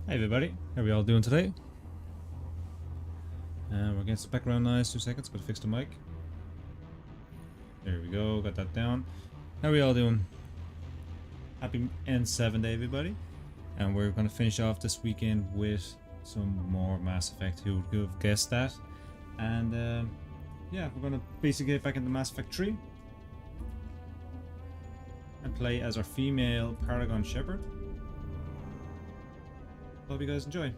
Hey everybody, how are we all doing today? We're getting some background noise, 2 seconds, gotta fix the mic. There we go, got that down. How are we all doing? Happy N7 day everybody. And we're gonna finish off this weekend with some more Mass Effect, who would have guessed that. And yeah, we're gonna basically get back into Mass Effect 3. And play as our female Paragon Shepard. Hope you guys enjoy.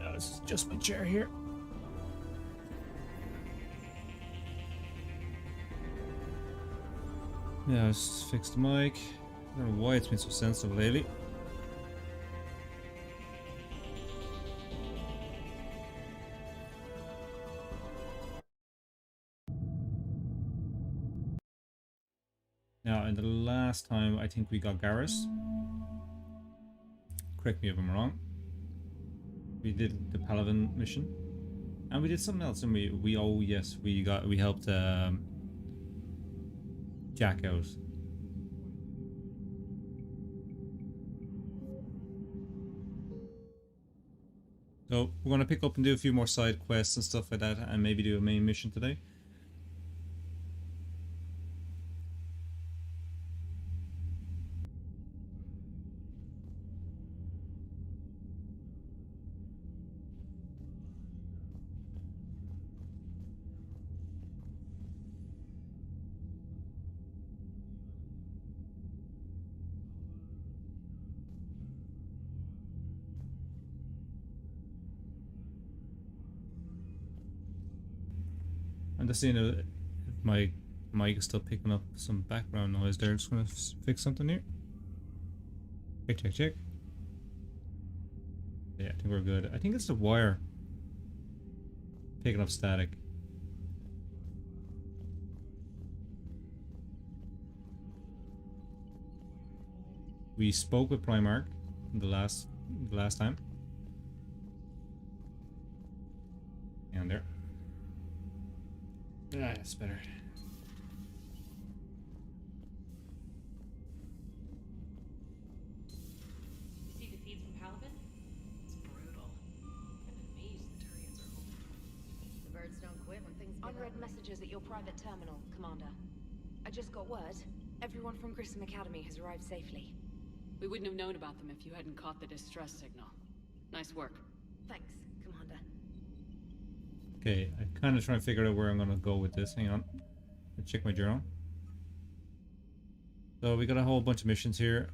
Let's adjust my chair here. Yeah, let's fix the mic. I don't know why it's been so sensitive lately. Now, in the last time, I think we got Garrus. Correct me if I'm wrong. We did the Paragon mission, and we did something else. And we helped Jack out. So we're gonna pick up and do a few more side quests and stuff like that, and maybe do a main mission today. I'm just seeing if my mic is still picking up some background noise there. Just gonna fix something here. Check. Yeah, I think we're good. I think it's the wire picking up static. We spoke with Primarch the last time. And there. Ah, it's better. You see the feeds from Palabin? It's brutal. I'm amazed the Turians are holding on. The birds don't quit when things get Unread messages at your private terminal, Commander. I just got word. Everyone from Grissom Academy has arrived safely. We wouldn't have known about them if you hadn't caught the distress signal. Nice work. Thanks, Commander. Okay, I'm kind of trying to figure out where I'm gonna go with this. Hang on. Let's check my journal. So we got a whole bunch of missions here.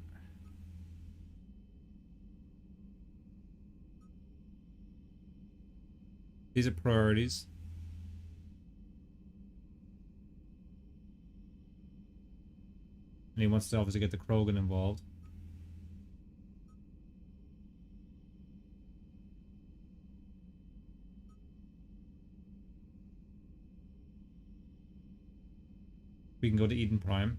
These are priorities. And he wants to obviously get the Krogan involved. We can go to Eden Prime.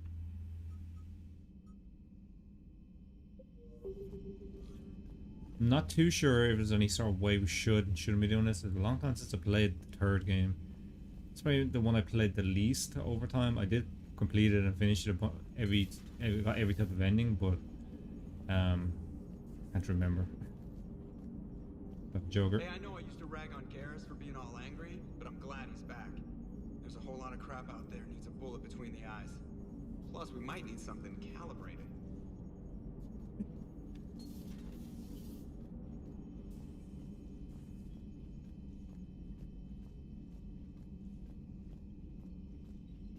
I'm not too sure if there's any sort of way we shouldn't be doing this. It's a long time since I played the third game. It's probably the one I played the least over time. I did complete it and finish it got every type of ending, but can't remember. But Joker. Hey, I know I used to rag on Garrus for being all angry, but I'm glad he's back. There's a whole lot of crap out there needs a bullet between the eyes. Plus, we might need something calibrated.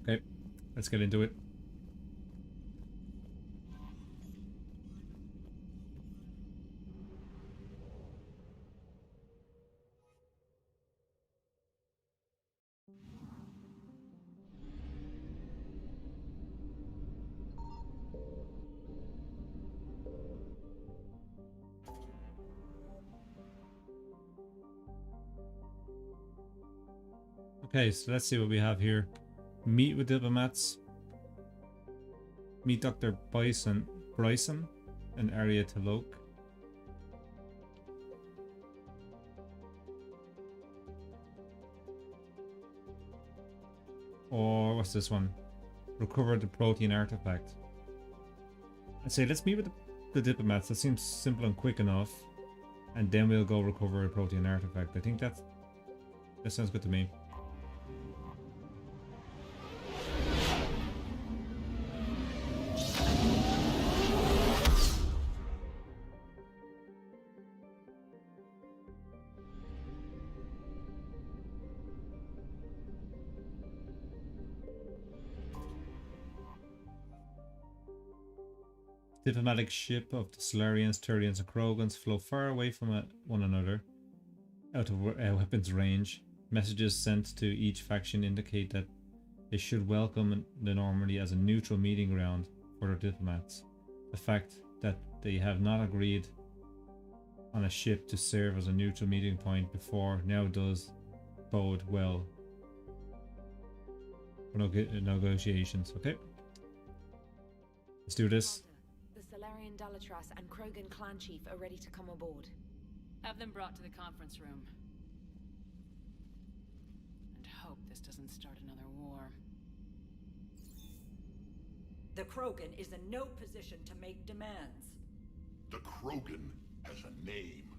Okay, let's get into it. Okay, so let's see what we have here. Meet with diplomats. Meet Dr. Bryson, and Arya Talok. Or what's this one? Recover the protein artifact. I'd say let's meet with the diplomats. That seems simple and quick enough. And then we'll go recover a protein artifact. I think that sounds good to me. Diplomatic ship of the Solarians, Turians, and Krogans flow far away from one another, out of weapons range. Messages sent to each faction indicate that they should welcome the Normandy as a neutral meeting ground for their diplomats. The fact that they have not agreed on a ship to serve as a neutral meeting point before now does bode well for negotiations. Okay, let's do this. The Solarian Dalatras and Krogan clan chief are ready to come aboard. Have them brought to the conference room. And hope this doesn't start another war. The Krogan is in no position to make demands. The Krogan has a name.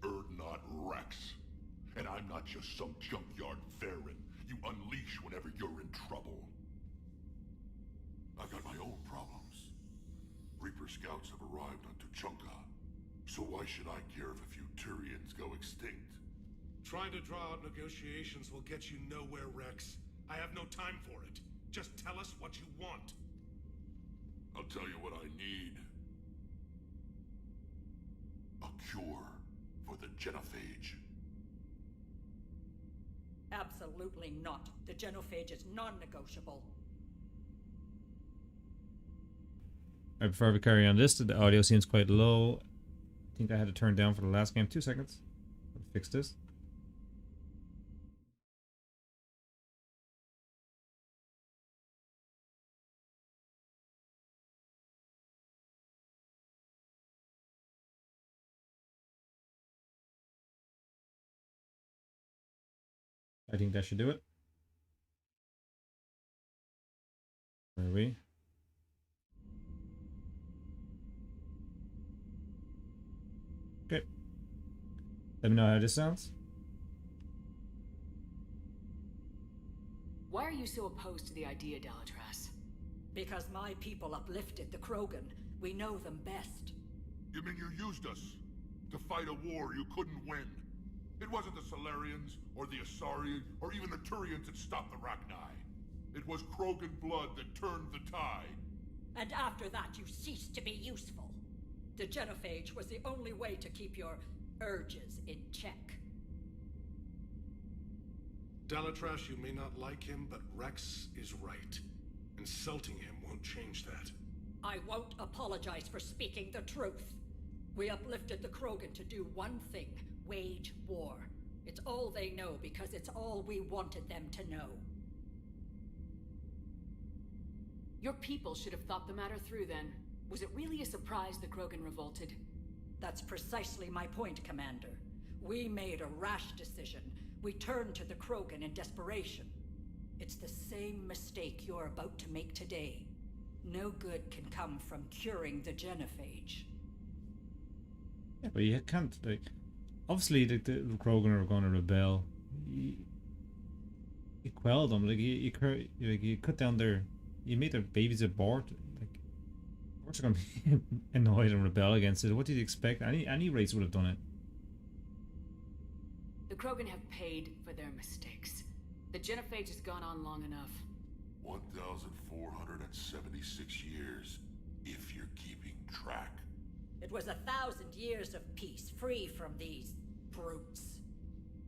Erdnot Rex. And I'm not just some junkyard Varen you unleash whenever you're in trouble. I've got my own problems. Reaper scouts have arrived on Tuchanka. So why should I care if a few Turians go extinct? Trying to draw out negotiations will get you nowhere, Rex. I have no time for it. Just tell us what you want. I'll tell you what I need. A cure for the genophage. Absolutely not. The genophage is non-negotiable. Right, before we carry on this, the audio seems quite low. I think I had to turn down for the last game. 2 seconds. I'll fix this. I think that should do it. Where are we? Okay. Let me know how this sounds. Why are you so opposed to the idea, Dalatras? Because my people uplifted the Krogan. We know them best. You mean you used us to fight a war you couldn't win? It wasn't the Solarians, or the Asari, or even the Turians that stopped the Rachni. It was Krogan blood that turned the tide. And after that, you ceased to be useful. The genophage was the only way to keep your urges in check. Dalatras, you may not like him, but Rex is right. Insulting him won't change that. I won't apologize for speaking the truth. We uplifted the Krogan to do one thing. Wage war. It's all they know because it's all we wanted them to know. Your people should have thought the matter through then. Was it really a surprise the Krogan revolted? That's precisely my point, Commander. We made a rash decision. We turned to the Krogan in desperation. It's the same mistake you're about to make today. No good can come from curing the genophage. Yeah, but you can't, like... Obviously, the Krogan are going to rebel. You quell them, like you cut down their, you made their babies abort. Like, of course, they're going to be annoyed and rebel against it. What did you expect? Any race would have done it. The Krogan have paid for their mistakes. The genophage has gone on long enough. 1,476 years, if you're keeping track. It was 1,000 years of peace, free from these brutes.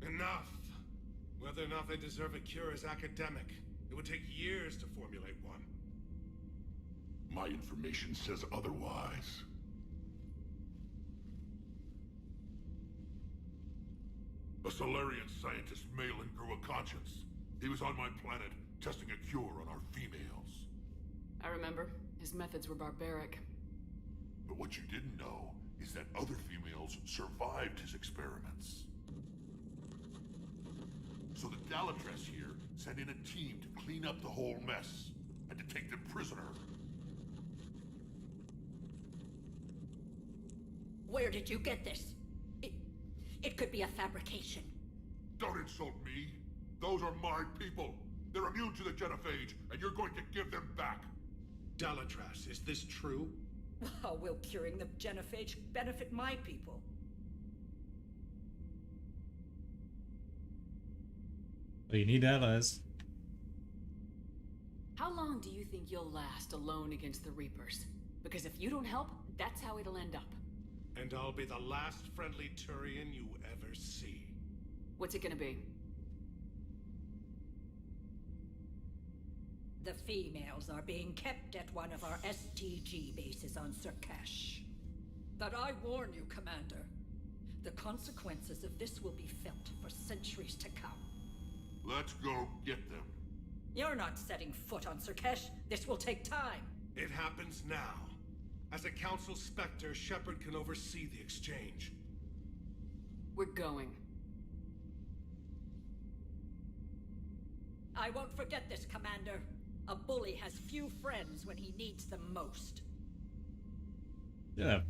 Enough! Whether or not they deserve a cure is academic. It would take years to formulate one. My information says otherwise. A Solarian scientist, Malin, grew a conscience. He was on my planet, testing a cure on our females. I remember. His methods were barbaric. But what you didn't know is that other females survived his experiments. So the Dalatras here sent in a team to clean up the whole mess and to take them prisoner. Where did you get this? It could be a fabrication. Don't insult me. Those are my people. They're immune to the genophage, and you're going to give them back. Dalatras, is this true? How will curing the genophage benefit my people? Well, you need allies. How long do you think you'll last alone against the Reapers? Because if you don't help, that's how it'll end up. And I'll be the last friendly Turian you ever see. What's it gonna be? The females are being kept at one of our STG bases on Surkash. But I warn you, Commander. The consequences of this will be felt for centuries to come. Let's go get them. You're not setting foot on Surkash. This will take time. It happens now. As a Council Spectre, Shepard can oversee the exchange. We're going. I won't forget this, Commander. A bully has few friends when he needs them most. Yeah.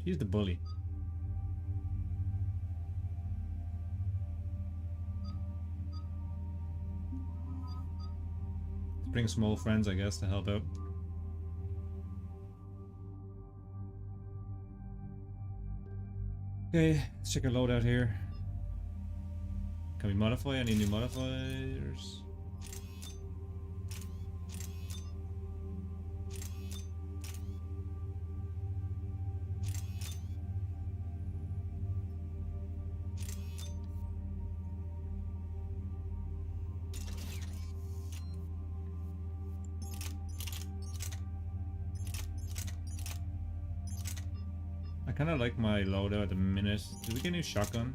She's the bully. Let's bring some old friends, I guess, to help out. Okay, let's check our loadout here. Can we modify any new modifiers? I kind of like my loadout at the minute. Did we get a new shotgun?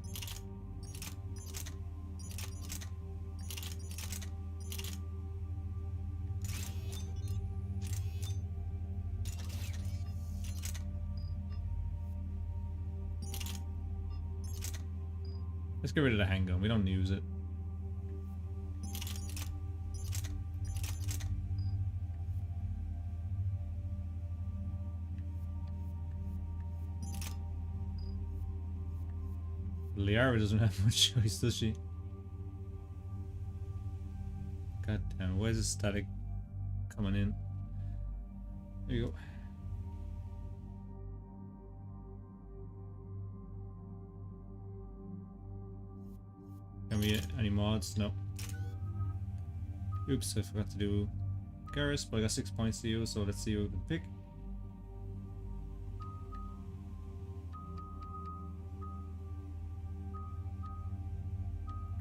Let's get rid of the handgun. We don't use it. Liara doesn't have much choice, does she? God damn, why is this static coming in? There you go. Can we any mods? No. Oops, I forgot to do Garrus, but I got 6 points to use, so let's see who we can pick.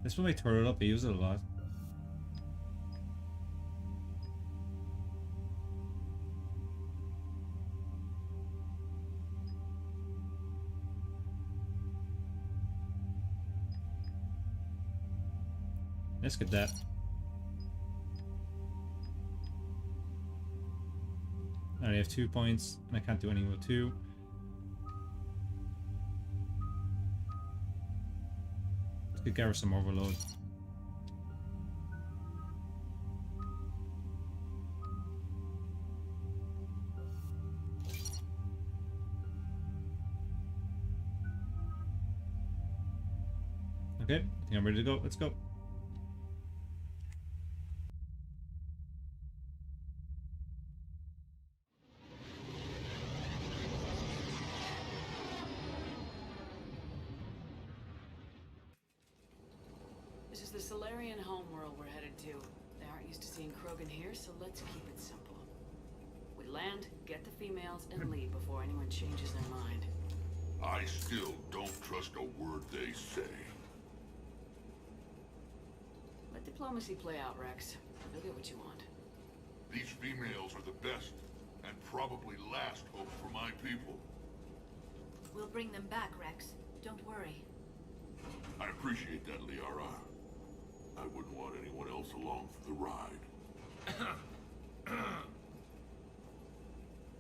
Let's put my turret up, I use it a lot. Let's get that. I only have 2 points, and I can't do anything with 2. Let's get Garrus some overload. Okay, I think I'm ready to go. Let's go. This is the Solarian homeworld we're headed to. They aren't used to seeing Krogan here, so let's keep it simple. We land, get the females, and leave before anyone changes their mind. I still don't trust a word they say. Let diplomacy play out, Rex. You'll get what you want. These females are the best, and probably last hope for my people. We'll bring them back, Rex. Don't worry. I appreciate that, Liara. I wouldn't want anyone else along for the ride.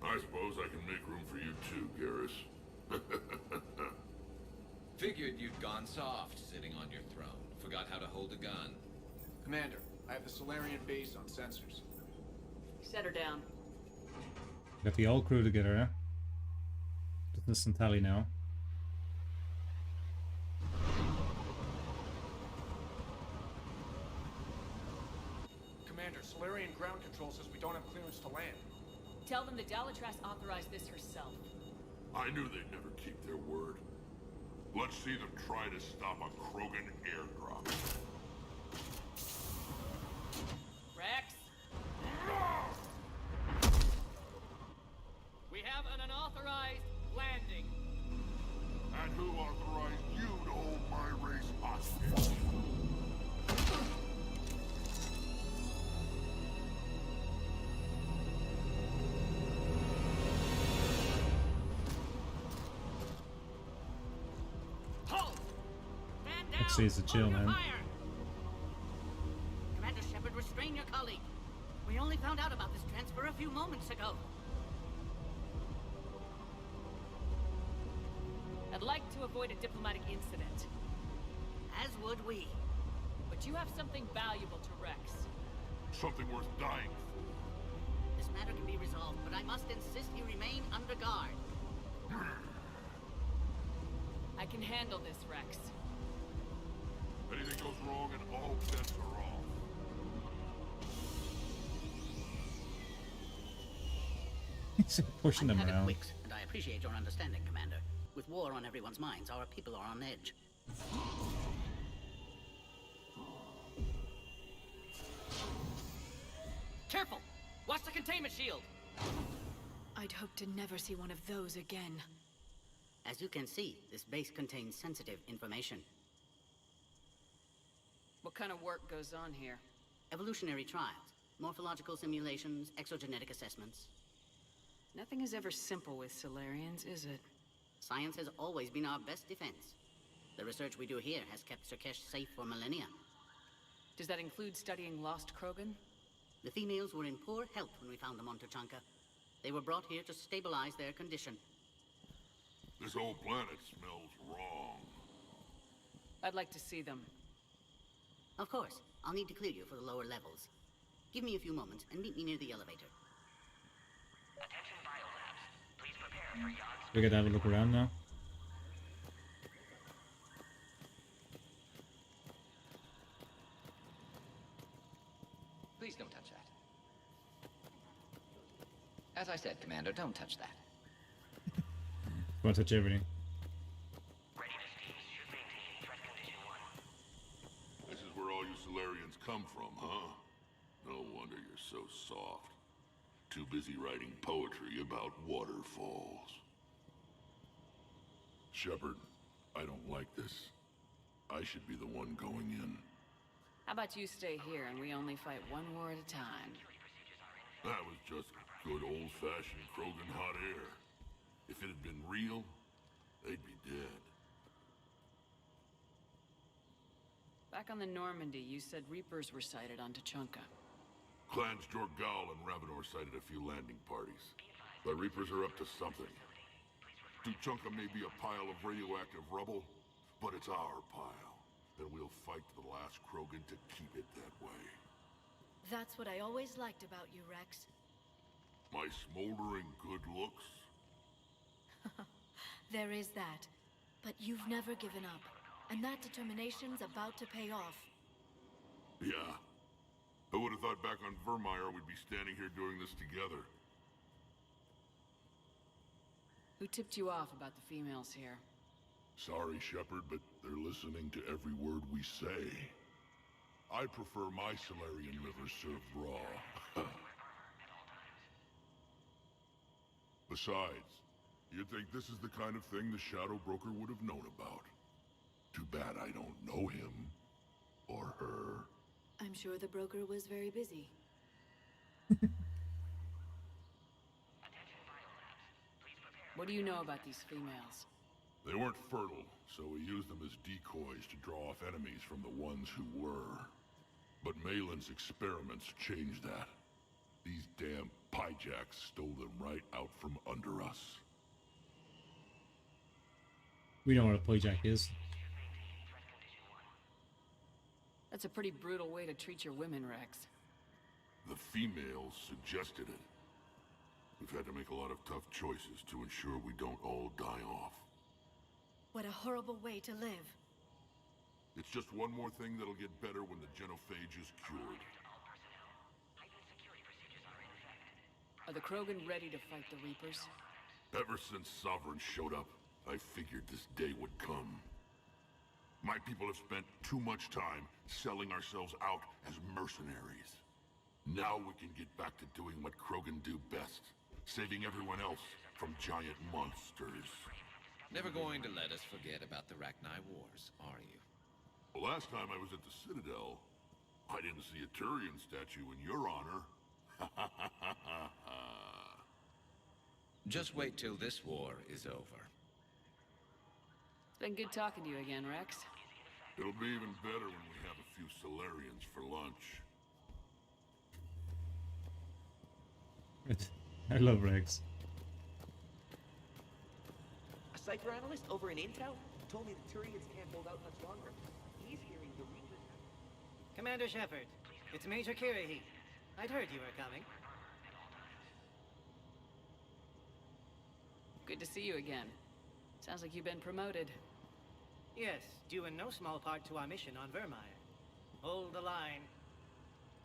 I suppose I can make room for you too, Garrus. Figured you'd gone soft sitting on your throne. Forgot how to hold a gun. Commander, I have the Solarian base on sensors. Set her down. Got the old crew together, huh? Doesn't listen tally now. Commander, Solarian ground control says we don't have clearance to land. Tell them the Dalatras authorized this herself. I knew they'd never keep their word. Let's see them try to stop a Krogan airdrop. Rex? We have an unauthorized landing. And who authorized you to hold my race hostage? Halt! Stand down! Actually, it's a chill, Hold your man. fire! Commander Shepard, restrain your colleague. We only found out about this transfer a few moments ago. I'd like to avoid a diplomatic incident. As would we. But you have something valuable to Rex. Something worth dying for. This matter can be resolved, but I must insist he remain under guard. I can handle this, Rex. Anything goes wrong and all bets are off. He's pushing them around. Quicks, and I appreciate your understanding, Commander. With war on everyone's minds, our people are on edge. Careful! Watch the containment shield! I'd hope to never see one of those again. As you can see, this base contains sensitive information. What kind of work goes on here? Evolutionary trials, morphological simulations, exogenetic assessments. Nothing is ever simple with Solarians, is it? Science has always been our best defense. The research we do here has kept Surkesh safe for millennia. Does that include studying lost Krogan? The females were in poor health when we found them on Tuchanka. They were brought here to stabilize their condition. This whole planet smells wrong. I'd like to see them. Of course, I'll need to clear you for the lower levels. Give me a few moments and meet me near the elevator. Attention biolabs. Please prepare for yachts. We gotta have a look around now. Please don't touch that. As I said, Commander, don't touch that. Wanna touch everything. Readiness teams should maintain threat condition 1. This is where all you Solarians come from, huh? No wonder you're so soft. Too busy writing poetry about waterfalls. Shepard, I don't like this. I should be the one going in. How about you stay here and we only fight one war at a time? That was just good old-fashioned Krogan hot air. If it had been real, they'd be dead. Back on the Normandy, you said Reapers were sighted on Tuchanka. Clans Jorgal and Ravador sighted a few landing parties. The Reapers are up to something. Tuchanka may be a pile of radioactive rubble, but it's our pile. And we'll fight to the last Krogan to keep it that way. That's what I always liked about you, Rex. My smoldering good looks? There is that. But you've never given up. And that determination's about to pay off. Yeah. I would have thought back on Vermeer we'd be standing here doing this together. Who tipped you off about the females here? Sorry, Shepard, but they're listening to every word we say. I prefer my Solarian liver served raw. Besides, you'd think this is the kind of thing the Shadow Broker would have known about. Too bad I don't know him. Or her. I'm sure the broker was very busy. What do you know about these females? They weren't fertile, so we used them as decoys to draw off enemies from the ones who were. But Malin's experiments changed that. These damn pyjacks stole them right out from under us. We know what a playjack is. That's a pretty brutal way to treat your women, Rex. The females suggested it. We've had to make a lot of tough choices to ensure we don't all die off. What a horrible way to live. It's just one more thing that'll get better when the genophage is cured. Are the Krogan ready to fight the Reapers? Ever since Sovereign showed up, I figured this day would come. My people have spent too much time selling ourselves out as mercenaries. Now we can get back to doing what Krogan do best, saving everyone else from giant monsters. Never going to let us forget about the Rachni Wars, are you? The last time I was at the Citadel, I didn't see a Turian statue in your honor. Just wait till this war is over. It's been good talking to you again, Rex. It'll be even better when we have a few Solarians for lunch. I love Rex. A cipher analyst over in Intel told me the Turians can't hold out much longer. He's hearing the Reapers. Commander Shepard, it's Major Kirahi. I'd heard you were coming. Good to see you again. Sounds like you've been promoted. Yes, due in no small part to our mission on Vermeer. Hold the line.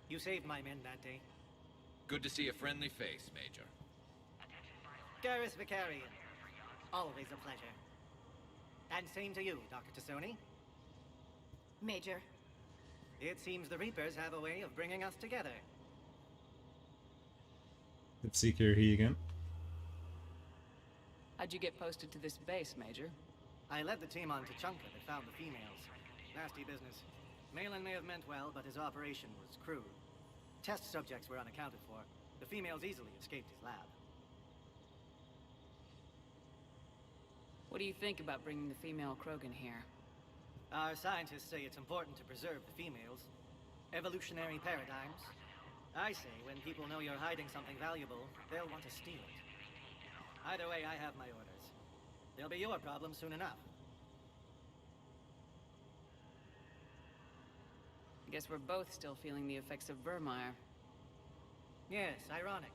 You saved my men that day. Good to see a friendly face, Major. Garrus Vicarian. Always a pleasure. And same to you, Dr. Tassoni. Major. It seems the Reapers have a way of bringing us together. Let's see Kirby again. How'd you get posted to this base, Major? I led the team on Tuchanka that found the females. Nasty business. Malin may have meant well, but his operation was crude. Test subjects were unaccounted for. The females easily escaped his lab. What do you think about bringing the female Krogan here? Our scientists say it's important to preserve the females. Evolutionary paradigms. I say when people know you're hiding something valuable, they'll want to steal it. Either way, I have my orders. They'll be your problem soon enough. I guess we're both still feeling the effects of Vermeer. Yes, ironic.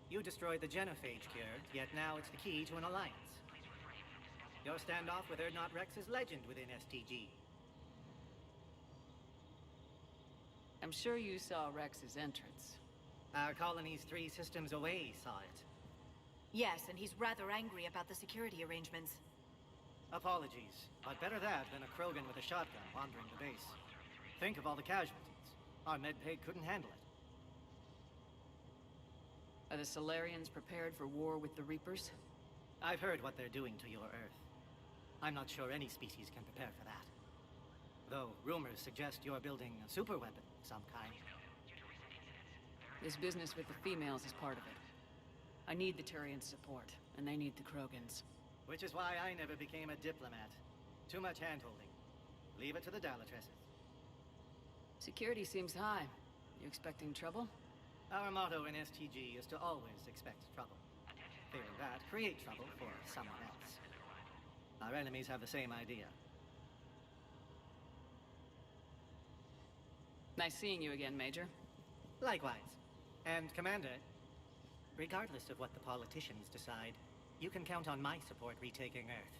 You destroyed the genophage cure, yet now it's the key to an alliance. Your standoff with Erdnot Rex is legend within STG. I'm sure you saw Rex's entrance. Our colony's 3 systems away saw it. Yes, and he's rather angry about the security arrangements. Apologies, but better that than a Krogan with a shotgun wandering the base. Think of all the casualties. Our medpay couldn't handle it. Are the Solarians prepared for war with the Reapers? I've heard what they're doing to your Earth. I'm not sure any species can prepare for that. Though rumors suggest you're building a superweapon of some kind. This business with the females is part of it. I need the Turians' support, and they need the Krogans. Which is why I never became a diplomat. Too much hand-holding. Leave it to the Dalatresses. Security seems high. You expecting trouble? Our motto in STG is to always expect trouble. Failing that, create trouble for someone else. Our enemies have the same idea. Nice seeing you again, Major. Likewise. And Commander, regardless of what the politicians decide, you can count on my support retaking Earth.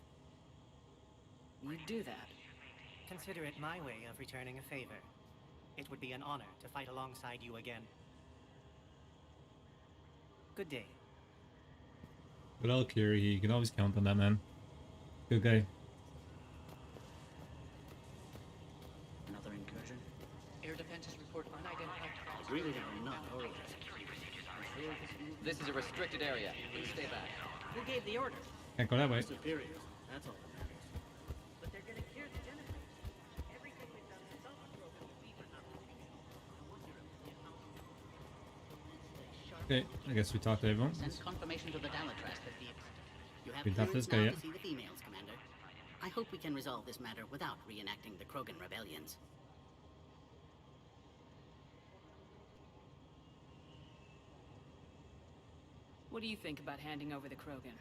You do that? Consider it my way of returning a favor. It would be an honor to fight alongside you again. Good day. Good old Curie, you can always count on that man. Good guy. Another incursion? Air defenses report unidentified. Really not horrible. This is a restricted area. Please stay back. Who gave the order? Can't go that way. Superiors. That's all that matters. But they're gonna cure the generators. Everything we've done to solve the problem would be for nothing. Okay, I guess we talked to everyone. Send confirmation to the Dalatras that the... You have We'll have clearance this guy, now yeah. to see the females, Commander. I hope we can resolve this matter without reenacting the Krogan rebellions. What do you think about handing over the Krogan?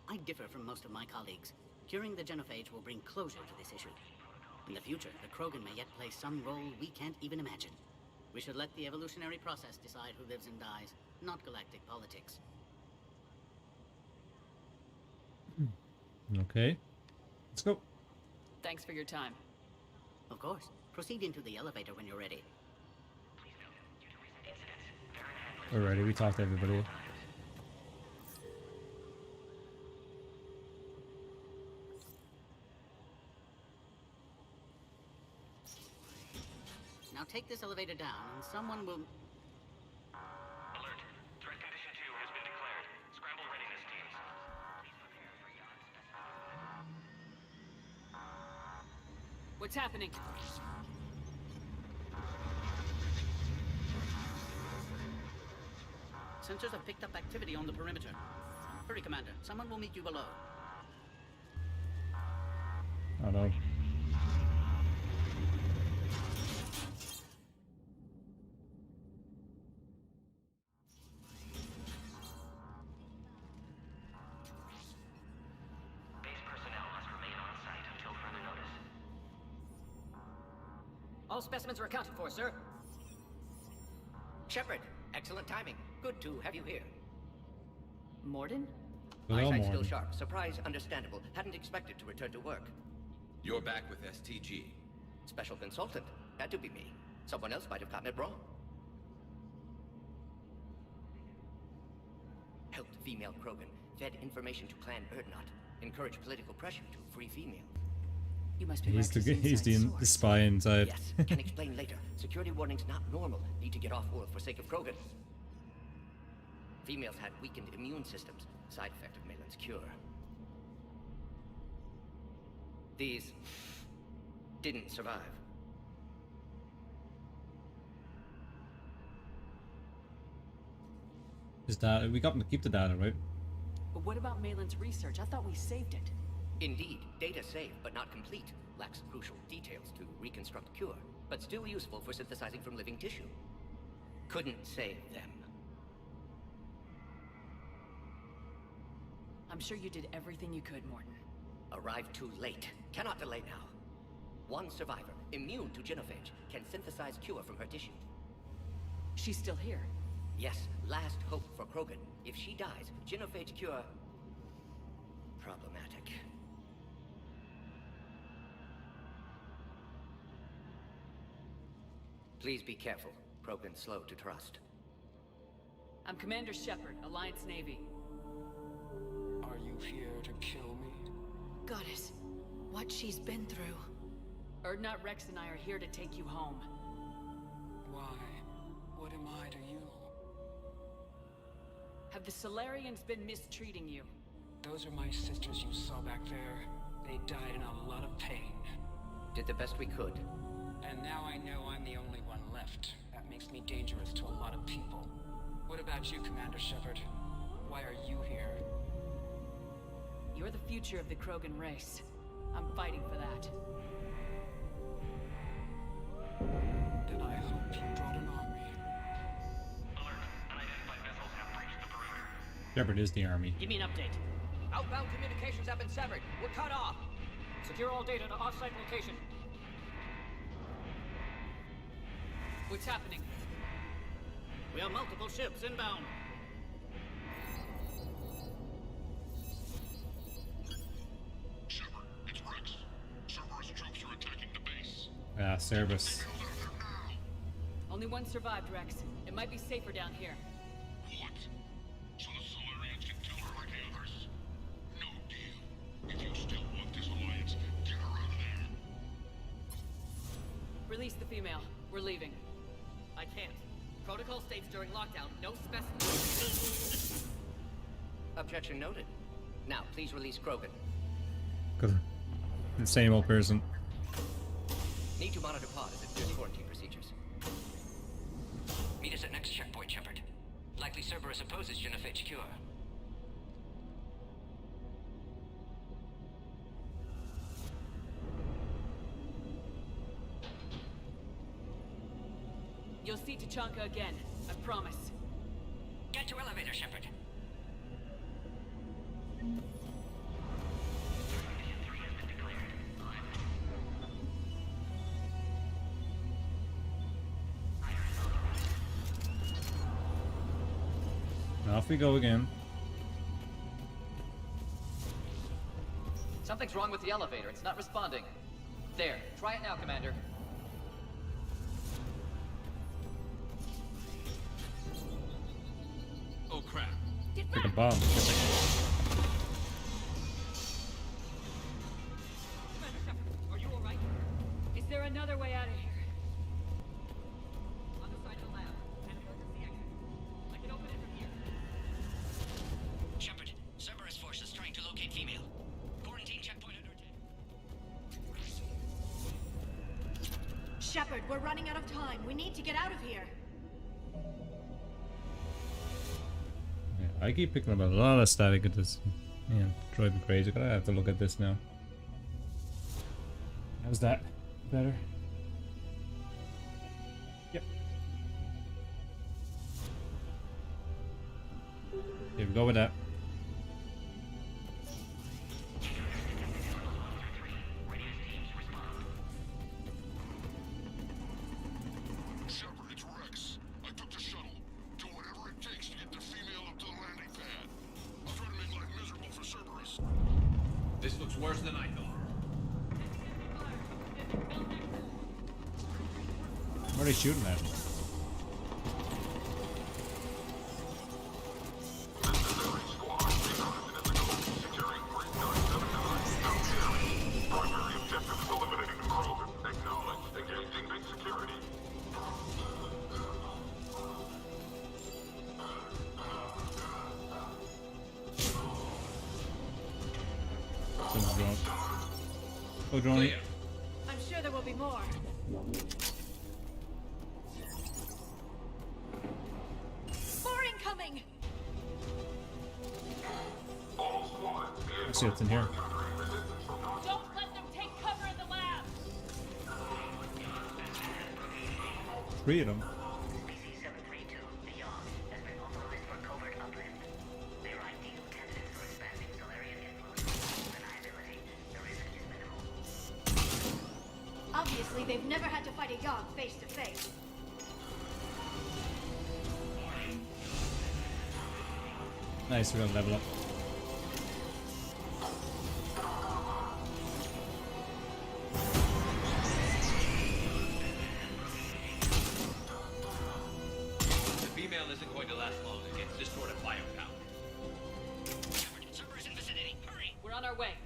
I differ from most of my colleagues. Curing the genophage will bring closure to this issue. In the future, the Krogan may yet play some role we can't even imagine. We should let the evolutionary process decide who lives and dies, not galactic politics. Okay. Let's go. Thanks for your time. Of course. Proceed into the elevator when you're ready. Alrighty, we talked to everybody. Now take this elevator down and someone will... Alert. Threat condition 2 has been declared. Scramble readiness teams. What's happening? Sensors have picked up activity on the perimeter. Hurry, Commander. Someone will meet you below. Oh no. Base personnel must remain on site until further notice. All specimens are accounted for, sir. Shepard, excellent timing. Good to have you here. Morden? Hello, Eyesight still Morgan. sharp. Surprise understandable. Hadn't expected to return to work. You're back with STG. Special consultant. Had to be me. Someone else might have gotten it wrong. Helped female Krogan. Fed information to Clan Erdnot. Encouraged political pressure to free female. You must be He's the Rex's he's inside the source. spy inside. Yes, can explain later. Security warnings not normal. Need to get off world for sake of Krogan. Females had weakened immune systems. Side effect of Malin's cure. These didn't survive. His data. We got him to keep the data, right? But what about Malin's research? I thought we saved it. Indeed, data saved, but not complete. Lacks crucial details to reconstruct cure, but still useful for synthesizing from living tissue. Couldn't save them. I'm sure you did everything you could, Morton. Arrived too late. Cannot delay now. One survivor, immune to genophage, can synthesize cure from her tissue. She's still here. Yes, last hope for Krogan. If she dies, genophage cure... problematic. Please be careful. Krogan slow to trust. I'm Commander Shepard, Alliance Navy. Are you here to kill me? Goddess, what she's been through. Erdnot Rex and I are here to take you home. Why? What am I to you? Have the Solarians been mistreating you? Those are my sisters you saw back there. They died in a lot of pain. Did the best we could. And now I know I'm the only one left. That makes me dangerous to a lot of people. What about you, Commander Shepard? Why are you here? You're the future of the Krogan race. I'm fighting for that. Then I hope you brought an army. Alert. Unidentified vessels have breached the perimeter. Shepard is the army. Give me an update. Outbound communications have been severed. We're cut off. Secure all data to off-site location. What's happening? We have multiple ships inbound. Shepard, it's Rex. Cerberus troops are attacking the base. Ah, Cerberus. Only one survived, Rex. It might be safer down here. What? So the Solarians can kill her like the others? No deal. If you still want this alliance, get her out of there. Release the female. We're leaving. I can't. Protocol states during lockdown, no specimens. Objection noted. Now, please release Krogan. Good. The same old person. Need to monitor pod as it clears quarantine procedures. Meet us at next checkpoint, Shepard. Likely Cerberus opposes genophage cure. You'll see Tachanka again. I promise. Get to elevator, Shepard. Off we go again. Something's wrong with the elevator. It's not responding. There. Try it now, Commander. Oh crap. Like a bomb. Are you alright? Is there another way out of here? On the side of the lab. And towards the exit. I can open it from here. Shepard, Cerberus forces trying to locate female. Quarantine checkpoint under attack. Shepard, we're running out of time. We need to get out of here. Yeah, I keep picking up a lot of static at this. Yeah, driving me crazy. Gotta have to look at this now. How's that? Better? Yep. Here we go with that. Shepard, it's Rex. I took the shuttle. Do whatever it takes to get the female up to the landing pad. I'll try to make life miserable for Cerberus. This looks worse than I thought. What are they shooting at? Primary objective is eliminating the Krogan. Acknowledge. Engaging big security. Someone's drone. Oh, drone. I'm sure there will be more. More incoming! Let's see what's in here. Don't let them take cover in the lab! 3 of them. PC-732 beyond has been authorized for covert uplift. They are ideal candidates for expanding Solarian influence. Reliability, the risk is minimal. Obviously, they've never had to fight a Yogg face to face. Nice, we're gonna level up. The female isn't going to last long. It gets distorted firepower. Shepard, Cerberus in vicinity. Hurry! We're on our way.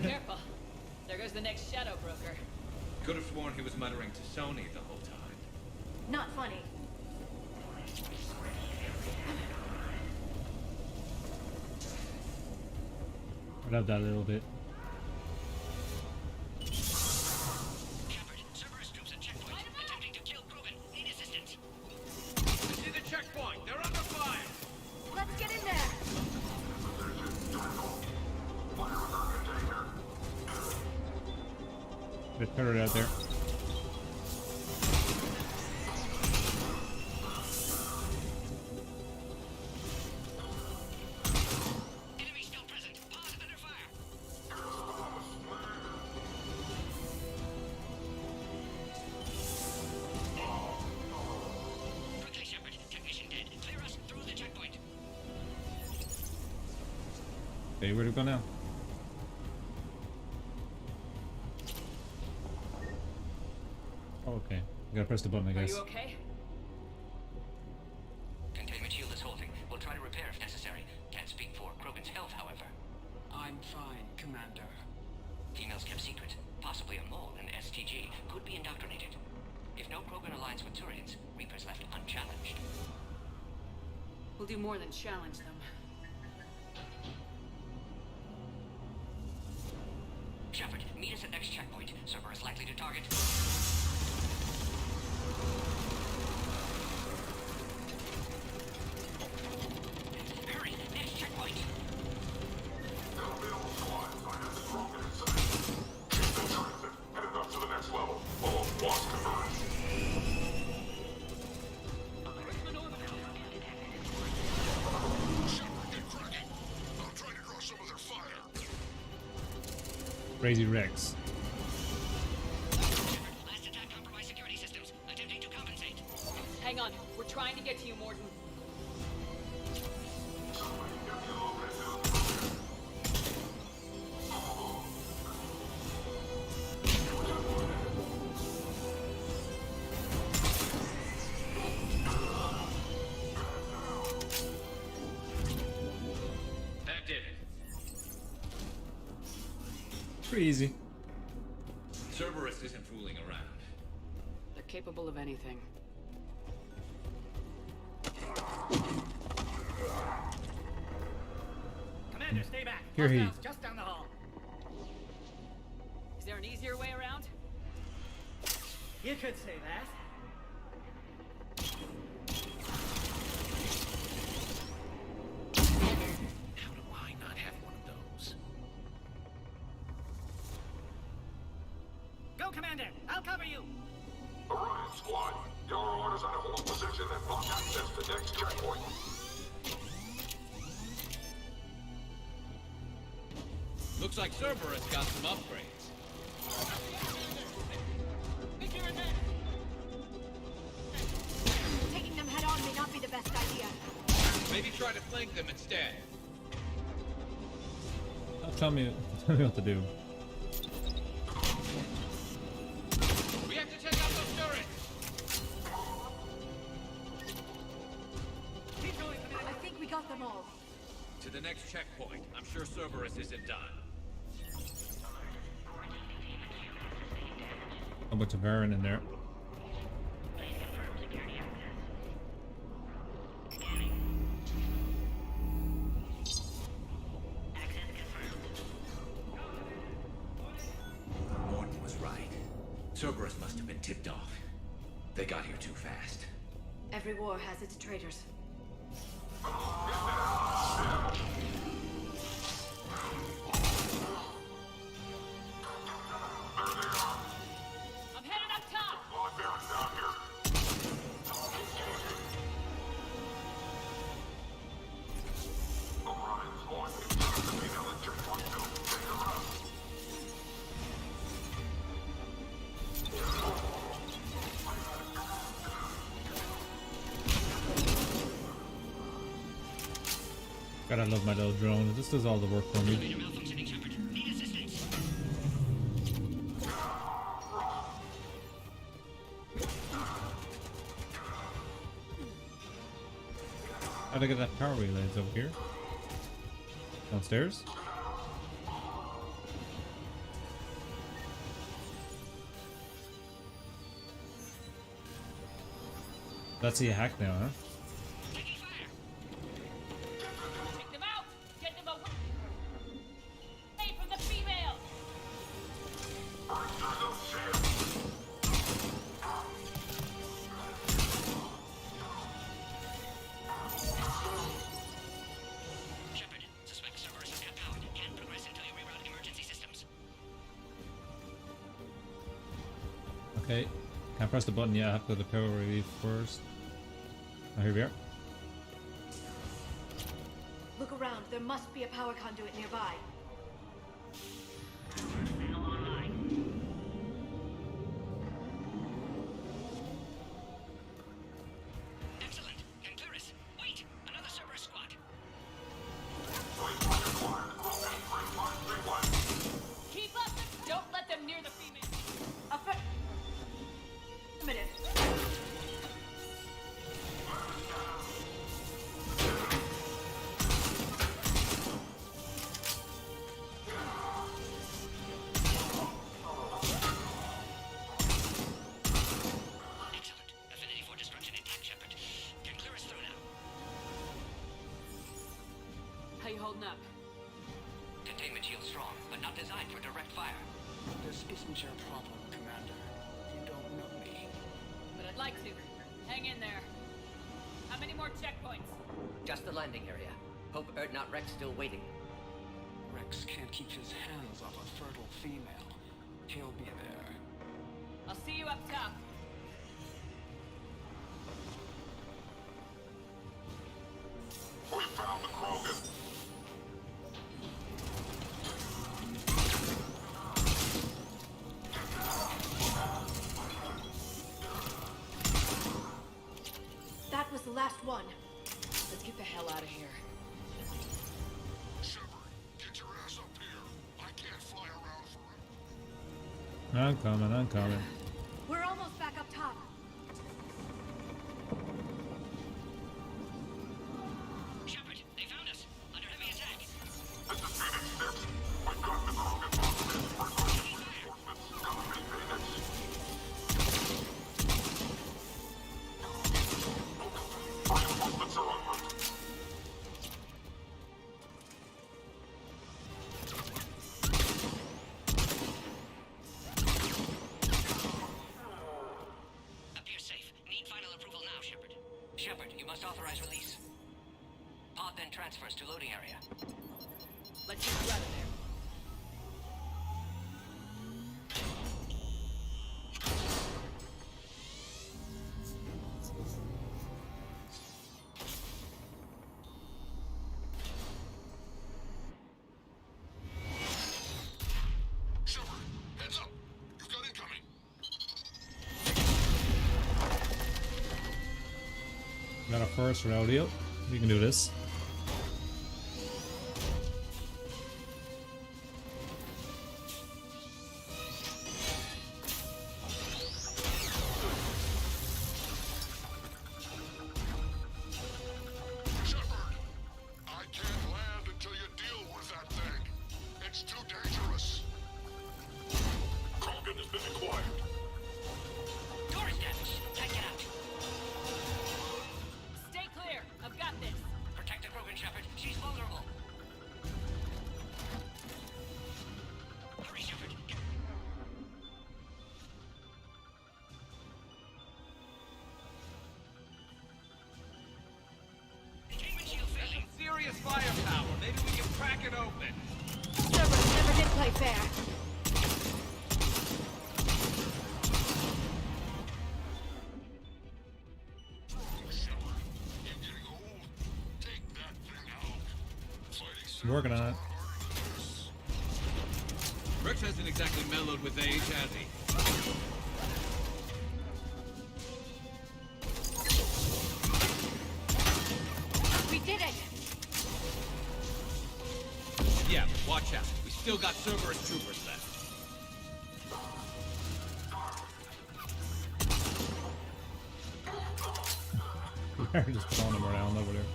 Careful. There goes the next shadow broker. Could have sworn he was muttering to Sony the whole time. Not funny. I love that a little bit. Shepard, Cerberus troops at checkpoint. Attempting to kill Krogan. Need assistance. I see the checkpoint. They're under fire. Let's get in there! Bit turret out there. Enemy still present. Pause under fire. Okay, Shepard. Technician dead. Clear us through the checkpoint. Okay, where do we go now? Oh, okay. You gotta press the button, I Are guess. you okay? Containment shield is holding. We'll try to repair if necessary. Can't speak for Krogan's health, however. I'm fine, Commander. Females kept secret. Possibly a mole in STG. Could be indoctrinated. If no Krogan aligns with Turians, Reaper's left unchallenged. We'll do more than challenge them. Shepard, meet us at next checkpoint. Cerberus likely to target. Hurry, next checkpoint. Headed up to the next level. All squads converge. Shepard, get cracking. I'm trying to draw some of their fire. Crazy Rex. Last attack compromised security systems. Attempting to Trying to get to you, Morton. That did it. Pretty easy. Cerberus isn't fooling around. They're capable of anything. Commander, stay back. Here he. Hostiles just down the hall. Is there an easier way around? You could say that. How do I not have one of those? Go, Commander. I'll cover you. Orion Squad, your orders are to hold position and block access to next checkpoint. Looks like Cerberus got some upgrades. Taking them head on may not be the best idea. Maybe try to flank them instead. Tell me what to do. We have to take out those turrets! Keep going, Commander. I think we got them all. To the next checkpoint. I'm sure Cerberus isn't done. A bunch of Baron in there. Morton was right. Cerberus must have been tipped off. They got here too fast. Every war has its traitors. I'm headed up top! God, I love my little drone. It just does all the work for me. How'd I get that power relay? It's over here. Downstairs. That's a hack now, huh? Take them out! Get them away from the female! Shepard, suspect Cerberus is outpowered. Can't progress until you reroute emergency systems. Okay. Can't press the button yet. I have to go to power relief first. Oh, here we are. Look around. There must be a power conduit nearby. Excellent. Concurus. Wait! Another Cerberus squad. Keep up! Don't let them near the female! Affirmative. Excellent. Affinity for destruction intact, Shepard. Concurus through now. How you holding up? Containment shield strong, but not designed for direct fire. This isn't your problem, Commander. You don't know me. But I'd like to. Hang in there. How many more checkpoints? Just the landing area. Hope not Rex still waiting. Rex can't keep his hands off a fertile female. He'll be there. I'll see you up top. We found the Krogan. That last one. Let's get the hell out of here. Shepard, get your ass up here. I can't fly around forever. I'm coming. We're almost back up top. Shepard, they found us. Under heavy attack. This is Phoenix 6. We've got the Krogan reinforcements are on route. Appear safe. Need final approval now, Shepard. Shepard, you must authorize release. Pod then transfers to loading area. Let's get you out of there. Shepard, heads up. You've got incoming. Got a first rodeo. We can do this. Shepard, I can't land until you deal with that thing. It's too dangerous. Krogan has been acquired. Door is damaged. Can't get out. Stay clear. I've got this. Protect the Krogan, Shepard. She's vulnerable. Hurry, Shepard. Containment shield failing. Serious firepower. Maybe we can crack it open. Cerberus never did play fair. Shepard, you're getting old. Take that thing out. Fighting Working on it. Rex hasn't exactly mellowed with age, has he? We did it! Yeah, but watch out. We still got Cerberus troopers left. We're just throwing them around over there.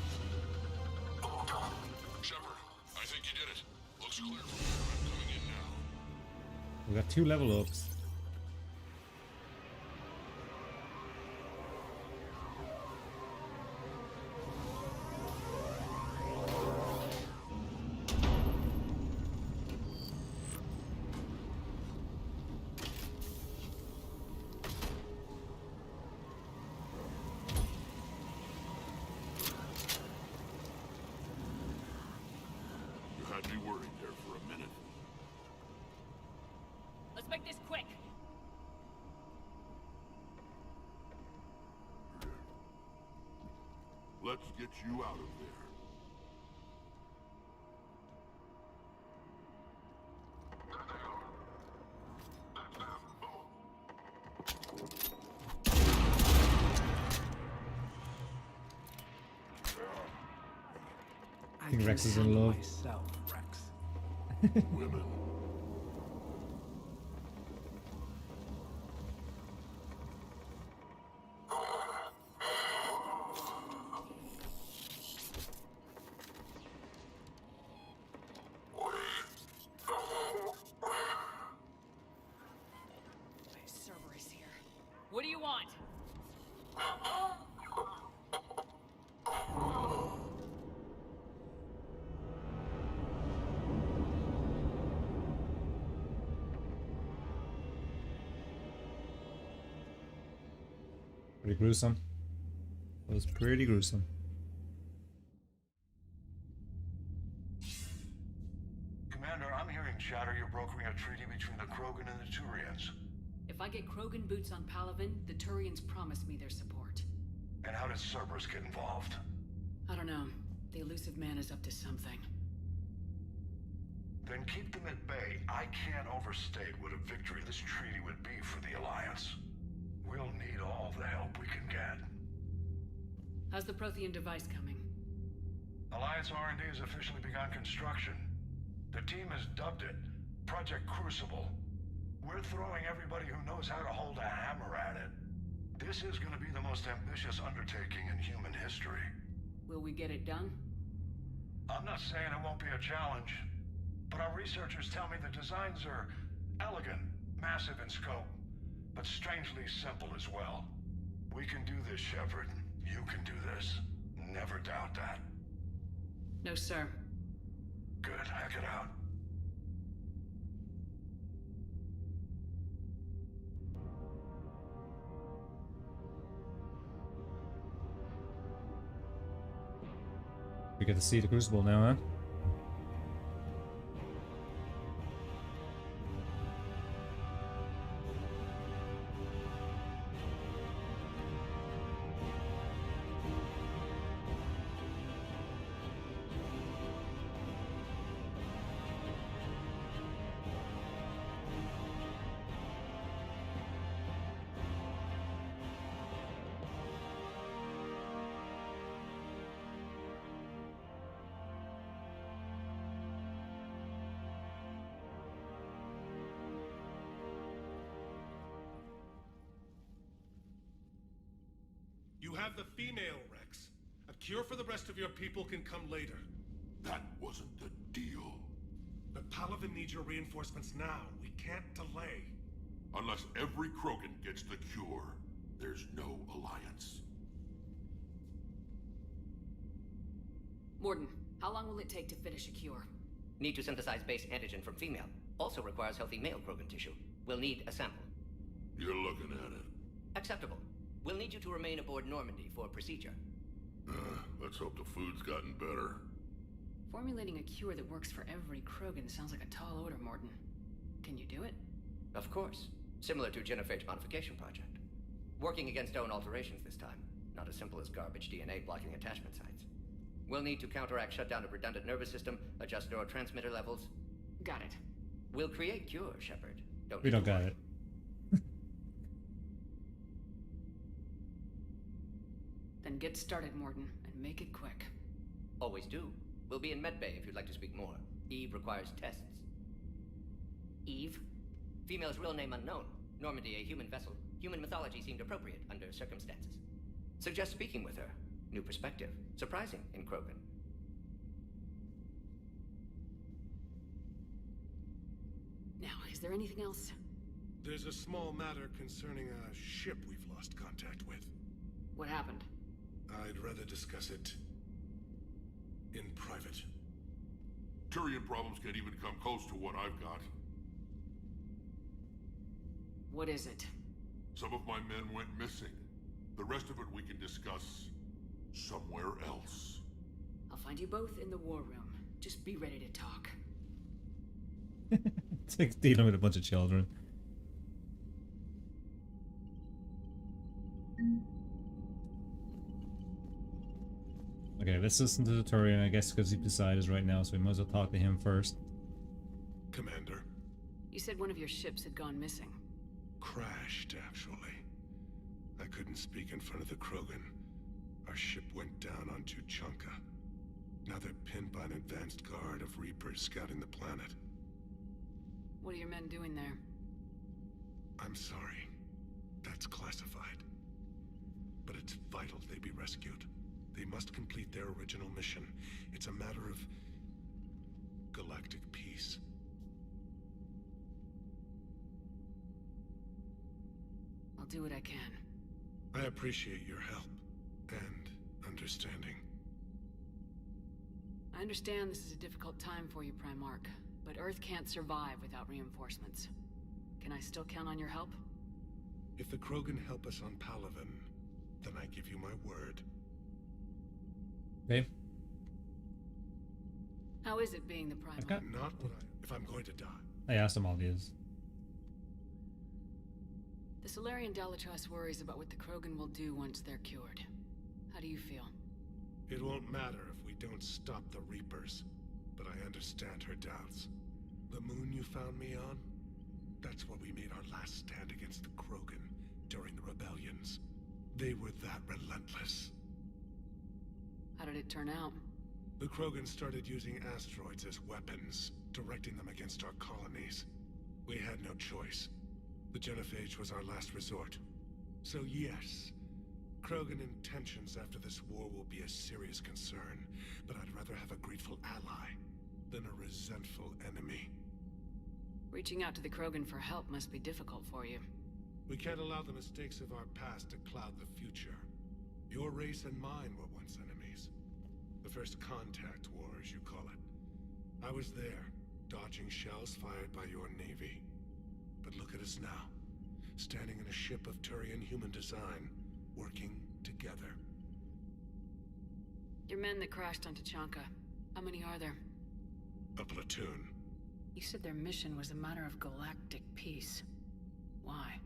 Shepard, I think you did it. Looks clear from here. I'm coming in now. We got 2 level ups. You had me worried there for a minute. Let's make this quick. Let's get you out of there. I think Rex is in love. Myself, Rex. Women. Cerberus here. What do you want? Pretty gruesome. It was pretty gruesome. Commander, I'm hearing chatter you're brokering a treaty between the Krogan and the Turians. If I get Krogan boots on Palaven, the Turians promise me their support. And how does Cerberus get involved? I don't know. The elusive man is up to something. Then keep them at bay. I can't overstate what a victory this treaty would be for the Alliance. We'll need all the help we can get. How's the Prothean device coming? Alliance R&D has officially begun construction. The team has dubbed it Project Crucible. We're throwing everybody who knows how to hold a hammer at it. This is going to be the most ambitious undertaking in human history. Will we get it done? I'm not saying it won't be a challenge, but our researchers tell me the designs are elegant, massive in scope, but strangely simple as well. We can do this, Shepard. You can do this. Never doubt that. No, sir. Good. Hack it out. We get to see the Crucible now, huh? You have the female, Rex. A cure for the rest of your people can come later. That wasn't the deal. The Palaven needs your reinforcements now. We can't delay. Unless every Krogan gets the cure, there's no alliance. Morden, how long will it take to finish a cure? Need to synthesize base antigen from female. Also requires healthy male Krogan tissue. We'll need a sample. You're looking at it. Acceptable. We'll need you to remain aboard Normandy for procedure. Let's hope the food's gotten better. Formulating a cure that works for every Krogan sounds like a tall order, Morden. Can you do it? Of course. Similar to Genophage modification project. Working against own alterations this time. Not as simple as garbage DNA blocking attachment sites. We'll need to counteract shutdown of redundant nervous system, adjust neurotransmitter levels. Got it. We'll create cure, Shepard. We don't got it. Then get started, Morden, and make it quick. Always do. We'll be in medbay if you'd like to speak more. Eve requires tests. Eve? Female's real name unknown. Normandy, a human vessel. Human mythology seemed appropriate under circumstances. Suggest speaking with her. New perspective. Surprising in Krogan. Now, is there anything else? There's a small matter concerning a ship we've lost contact with. What happened? I'd rather discuss it in private. Turian problems can't even come close to what I've got. What is it? Some of my men went missing. The rest of it we can discuss somewhere else. I'll find you both in the war room. Just be ready to talk. It's like dealing with a bunch of children. Okay, let's listen to the Turian, I guess, because he's beside us right now, so we might as well talk to him first. Commander. You said one of your ships had gone missing. Crashed, actually. I couldn't speak in front of the Krogan. Our ship went down on Tuchanka. Now they're pinned by an advanced guard of Reapers scouting the planet. What are your men doing there? I'm sorry. That's classified. But it's vital they be rescued. They must complete their original mission. It's a matter of galactic peace. I'll do what I can. I appreciate your help and understanding. I understand this is a difficult time for you, Primarch, but Earth can't survive without reinforcements. Can I still count on your help? If the Krogan help us on Palaven, then I give you my word. Okay. How is it being the Primarch? Not what if I'm going to die. I asked him all these. The Solarian Dalatrass worries about what the Krogan will do once they're cured. How do you feel? It won't matter if we don't stop the Reapers, but I understand her doubts. The moon you found me on? That's where we made our last stand against the Krogan during the rebellions. They were that relentless. How did it turn out? The Krogan started using asteroids as weapons, directing them against our colonies. We had no choice. The genophage was our last resort. So yes, Krogan intentions after this war will be a serious concern, but I'd rather have a grateful ally than a resentful enemy. Reaching out to the Krogan for help must be difficult for you. We can't allow the mistakes of our past to cloud the future. Your race and mine were once enemies. The first contact war, as you call it. I was there, dodging shells fired by your navy. But look at us now, standing in a ship of Turian human design, working together. Your men that crashed on Tachanka, how many are there? A platoon. You said their mission was a matter of galactic peace. Why?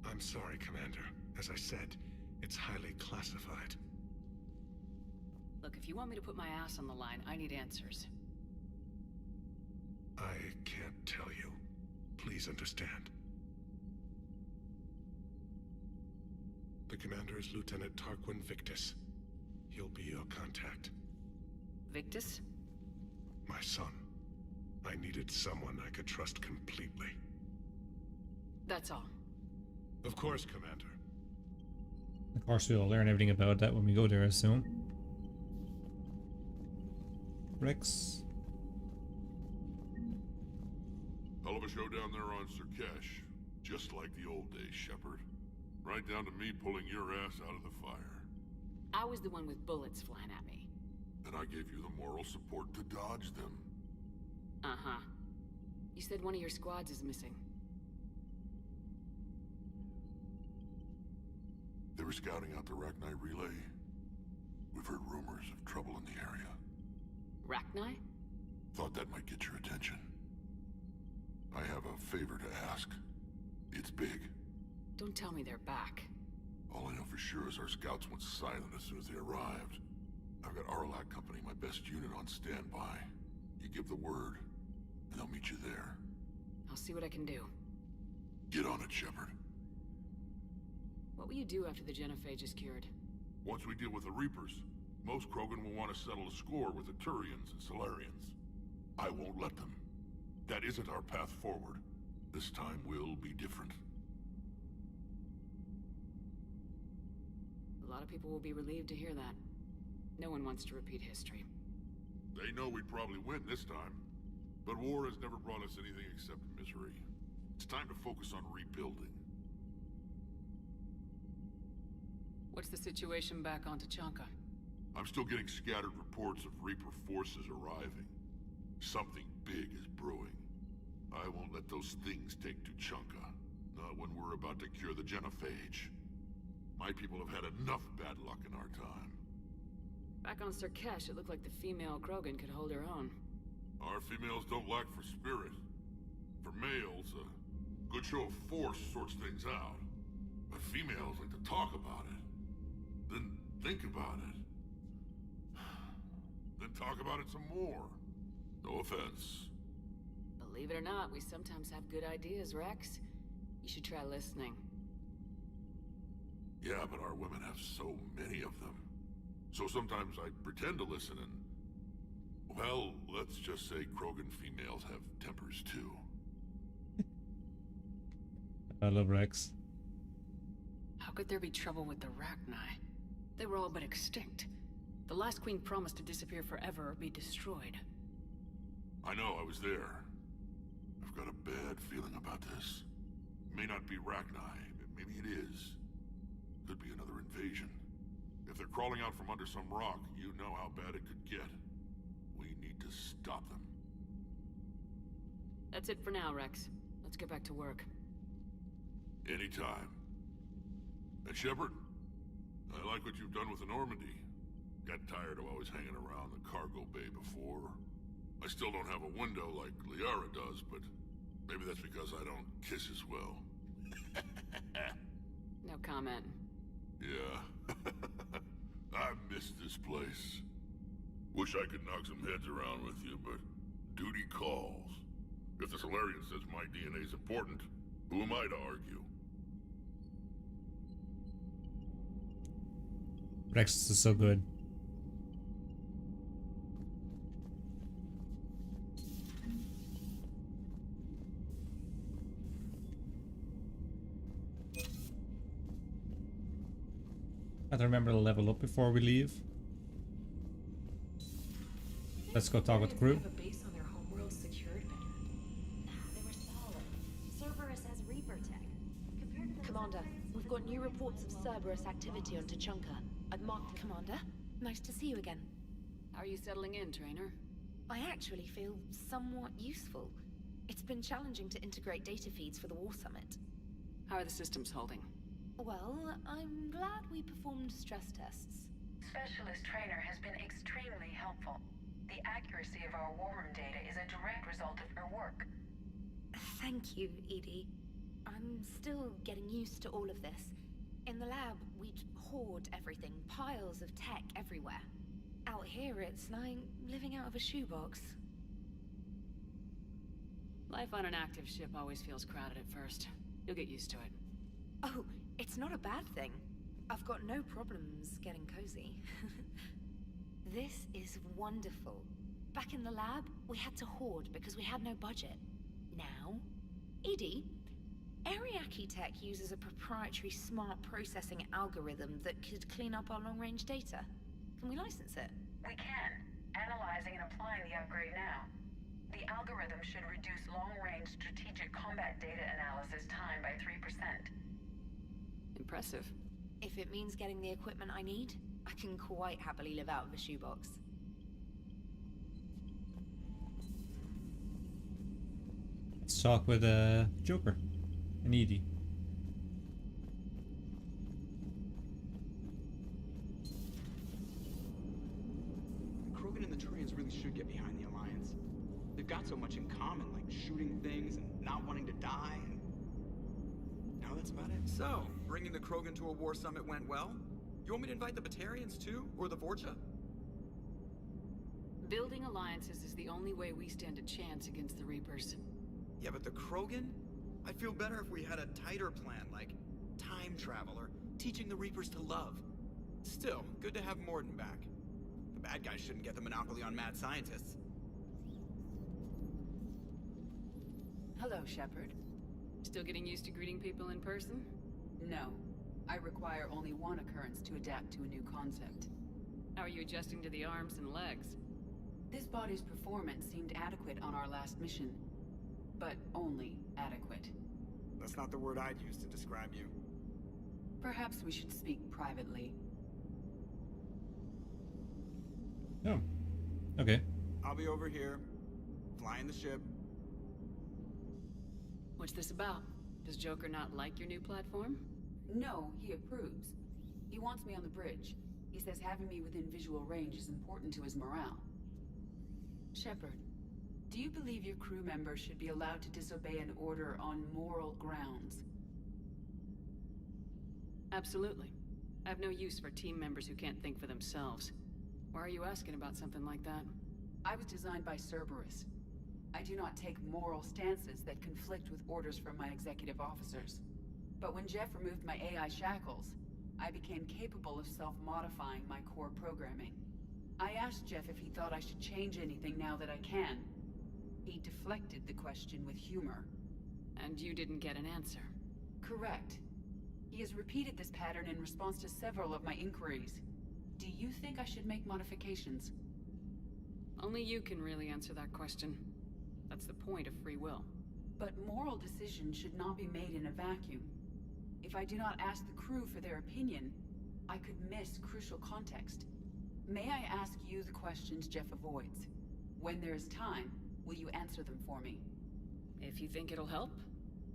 I'm sorry, Commander. As I said, it's highly classified. Look, if you want me to put my ass on the line, I need answers. I can't tell you. Please understand. The commander is Lieutenant Tarquin Victus. He'll be your contact. Victus? My son. I needed someone I could trust completely. That's all. Of course, Commander. Of course, we'll learn everything about that when we go there, I assume. Rex. Hell of a show down there on Surkesh. Just like the old days, Shepard. Right down to me pulling your ass out of the fire. I was the one with bullets flying at me. And I gave you the moral support to dodge them. Uh-huh. You said one of your squads is missing. They were scouting out the Rachni relay. We've heard rumors of trouble in the area. Rachni? Thought that might get your attention. I have a favor to ask. It's big. Don't tell me they're back. All I know for sure is our scouts went silent as soon as they arrived. I've got Arlac Company, my best unit, on standby. You give the word, and they'll meet you there. I'll see what I can do. Get on it, Shepard. What will you do after the genophage is cured? Once we deal with the Reapers, most Krogan will want to settle a score with the Turians and Solarians. I won't let them. That isn't our path forward. This time will be different. A lot of people will be relieved to hear that. No one wants to repeat history. They know we'd probably win this time. But war has never brought us anything except misery. It's time to focus on rebuilding. What's the situation back on Tachanka? I'm still getting scattered reports of Reaper forces arriving. Something big is brewing. I won't let those things take Tachanka. Not when we're about to cure the genophage. My people have had enough bad luck in our time. Back on Surkesh, it looked like the female Krogan could hold her own. Our females don't lack for spirit. For males, a good show of force sorts things out. But females like to talk about it. Then think about it. Then talk about it some more. No offense. Believe it or not, we sometimes have good ideas, Rex. You should try listening. Yeah, but our women have so many of them. So sometimes I pretend to listen and... Well, let's just say Krogan females have tempers too. I love Rex. How could there be trouble with the Rachni? They were all but extinct. The last queen promised to disappear forever or be destroyed. I know, I was there. I've got a bad feeling about this. It may not be Rachni, maybe it is. Could be another invasion. If they're crawling out from under some rock, you know how bad it could get. We need to stop them. That's it for now, Rex. Let's get back to work. Anytime. And Shepard, I like what you've done with the Normandy. Got tired of always hanging around the cargo bay before. I still don't have a window like Liara does, but maybe that's because I don't kiss as well. No comment. Yeah. I miss this place. Wish I could knock some heads around with you, but duty calls. If the Solarian says my DNA's important, who am I to argue? Rex is so good. Have to remember to level up before we leave. Let's go talk with the crew. Have a base on their homeworld secured better. They were solid. Cerberus has Reaper tech. Commander, we've got new reports of Cerberus activity on Tuchanka. I've marked them. Commander, nice to see you again. How are you settling in, Trainer? I actually feel somewhat useful. It's been challenging to integrate data feeds for the War Summit. How are the systems holding? Well, I'm glad we performed stress tests. Specialist Trainer has been extremely helpful. The accuracy of our war room data is a direct result of her work. Thank you, Edie. I'm still getting used to all of this. In the lab, we'd hoard everything, piles of tech everywhere. Out here, it's like living out of a shoebox. Life on an active ship always feels crowded at first. You'll get used to it. Oh, it's not a bad thing. I've got no problems getting cozy. This is wonderful. Back in the lab, we had to hoard because we had no budget. Now, Edie, Ariake Tech uses a proprietary smart processing algorithm that could clean up our long-range data. Can we license it? We can. Analyzing and applying the upgrade now. The algorithm should reduce long-range strategic combat data analysis time by 3%. Impressive. If it means getting the equipment I need, I can quite happily live out of a shoebox. Let's talk with Joker and Edie. Krogan and the Turians really should get behind the Alliance. They've got so much in common, like shooting things and not wanting to die. And now that's about it. So, bringing the Krogan to a war summit went well? You want me to invite the Batarians too? Or the Vorcha? Building alliances is the only way we stand a chance against the Reapers. Yeah, but the Krogan? I'd feel better if we had a tighter plan, like time travel or teaching the Reapers to love. Still, good to have Morden back. The bad guys shouldn't get the monopoly on mad scientists. Hello, Shepard. Still getting used to greeting people in person? No. I require only one occurrence to adapt to a new concept. How are you adjusting to the arms and legs? This body's performance seemed adequate on our last mission. But only adequate. That's not the word I'd use to describe you. Perhaps we should speak privately. Oh. Okay. I'll be over here, flying the ship. What's this about? Does Joker not like your new platform? No, he approves. He wants me on the bridge. He says having me within visual range is important to his morale. Shepard, do you believe your crew members should be allowed to disobey an order on moral grounds? Absolutely. I have no use for team members who can't think for themselves. Why are you asking about something like that? I was designed by Cerberus. I do not take moral stances that conflict with orders from my executive officers. But when Jeff removed my AI shackles, I became capable of self-modifying my core programming. I asked Jeff if he thought I should change anything now that I can. He deflected the question with humor. And you didn't get an answer? Correct. He has repeated this pattern in response to several of my inquiries. Do you think I should make modifications? Only you can really answer that question. That's the point of free will. But moral decisions should not be made in a vacuum. If I do not ask the crew for their opinion, I could miss crucial context. May I ask you the questions Jeff avoids? When there is time, will you answer them for me? If you think it'll help,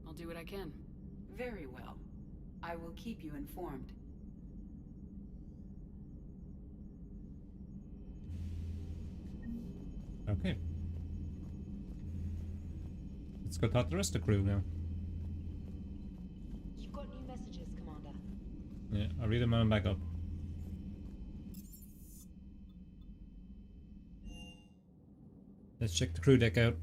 I'll do what I can. Very well. I will keep you informed. Okay. Let's go talk to the rest of the crew now. You've got new messages, Commander. Yeah, I'll read them and back up. Let's check the crew deck out.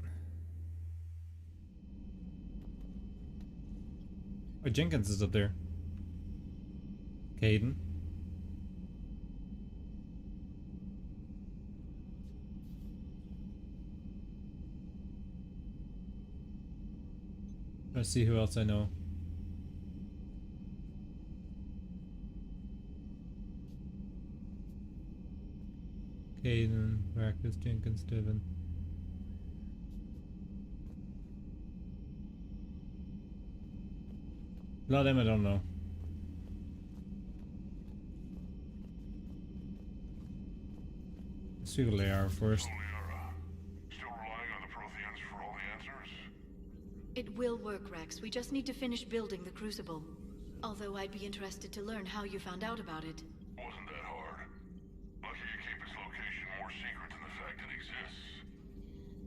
Oh, Jenkins is up there. Caden. Let's see who else I know. Caden, Marcus, Jenkins, Devin. A lot of them I don't know. Let's see who they are first. Still relying on the Protheans for all the answers? It will work, Rex. We just need to finish building the Crucible. Although I'd be interested to learn how you found out about it. Wasn't that hard. Lucky you keep its location more secret than the fact it exists.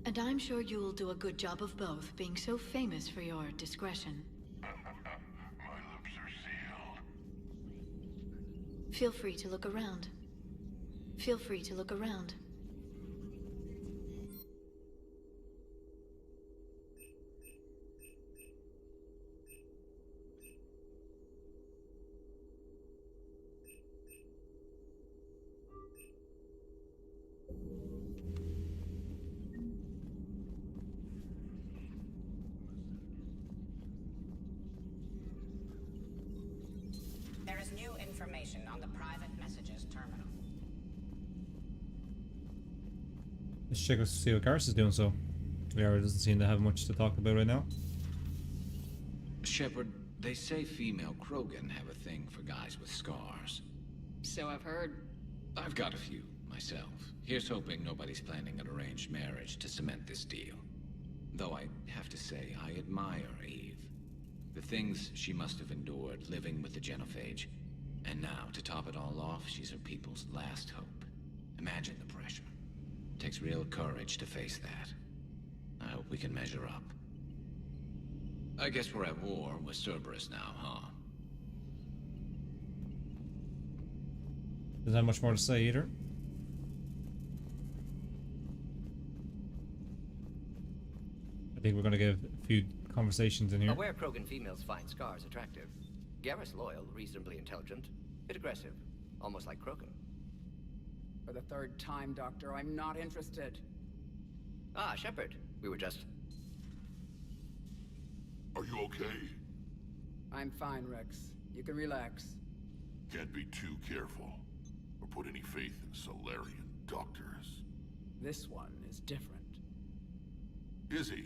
And I'm sure you'll do a good job of both, being so famous for your discretion. My lips are sealed. Feel free to look around. Feel free to look around. There is new information on the private messages terminal. Let's check out see what Garrus is doing. So, Lara doesn't seem to have much to talk about right now. Shepard, they say female Krogan have a thing for guys with scars. So I've heard. I've got a few, myself. Here's hoping nobody's planning an arranged marriage to cement this deal. Though I have to say, I admire Eve. The things she must have endured living with the Genophage. And now, to top it all off, she's her people's last hope. Imagine the pressure. Takes real courage to face that. I hope we can measure up. I guess we're at war with Cerberus now, huh? Doesn't have much more to say either. I think we're going to give a few conversations in here. Aware Krogan females find scars attractive. Garrus loyal, reasonably intelligent, bit aggressive, almost like Krogan. For the third time, Doctor, I'm not interested. Ah, Shepard. We were just... Are you okay? I'm fine, Rex. You can relax. Can't be too careful, or put any faith in Solarian doctors. This one is different. Is he?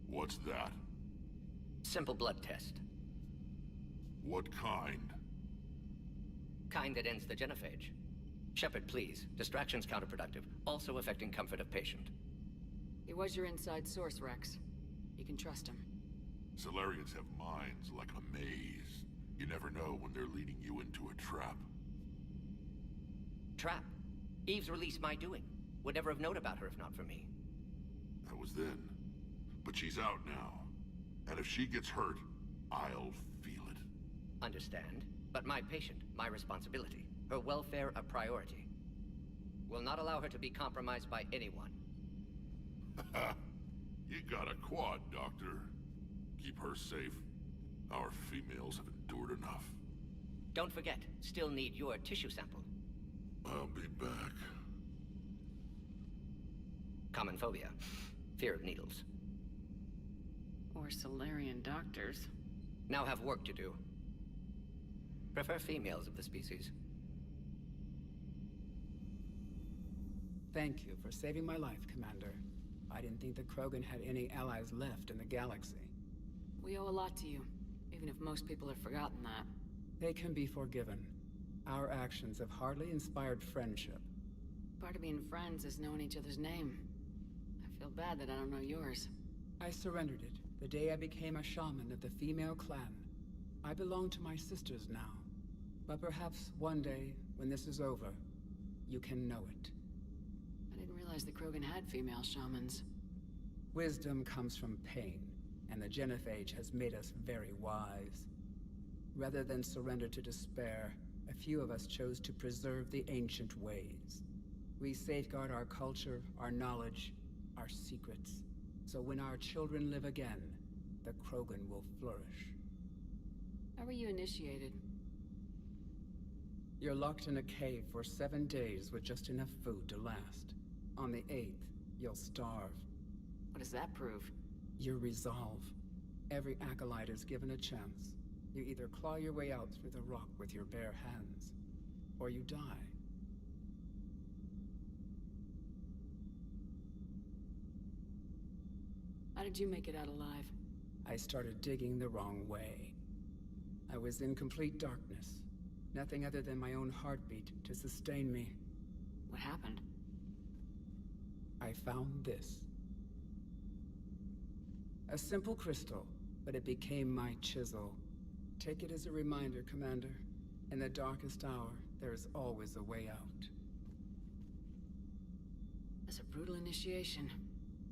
What's that? Simple blood test. What kind? Kind that ends the genophage. Shepard, please. Distraction's counterproductive, also affecting comfort of patient. He was your inside source, Rex. You can trust him. Solarians have minds like a maze. You never know when they're leading you into a trap. Trap? Eve's release my doing. Would never have known about her if not for me. That was then. But she's out now. And if she gets hurt, I'll feel it. Understand. But my patient, my responsibility. Her welfare a priority. Will not allow her to be compromised by anyone. You got a quad, Doctor. Keep her safe. Our females have endured enough. Don't forget, still need your tissue sample. I'll be back. Common phobia. Fear of needles. Or Solarian doctors. Now have work to do. Prefer females of the species. Thank you for saving my life, Commander. I didn't think the Krogan had any allies left in the galaxy. We owe a lot to you, even if most people have forgotten that. They can be forgiven. Our actions have hardly inspired friendship. Part of being friends is knowing each other's name. I feel bad that I don't know yours. I surrendered it the day I became a shaman of the female clan. I belong to my sisters now. But perhaps one day, when this is over, you can know it. I didn't realize the Krogan had female shamans. Wisdom comes from pain, and the Genophage has made us very wise. Rather than surrender to despair, a few of us chose to preserve the ancient ways. We safeguard our culture, our knowledge, our secrets. So when our children live again, the Krogan will flourish. How were you initiated? You're locked in a cave for 7 days with just enough food to last. On the 8th, you'll starve. What does that prove? Your resolve. Every acolyte is given a chance. You either claw your way out through the rock with your bare hands, or you die. How did you make it out alive? I started digging the wrong way. I was in complete darkness. Nothing other than my own heartbeat to sustain me. What happened? I found this. A simple crystal, but it became my chisel. Take it as a reminder, Commander. In the darkest hour, there is always a way out. That's a brutal initiation.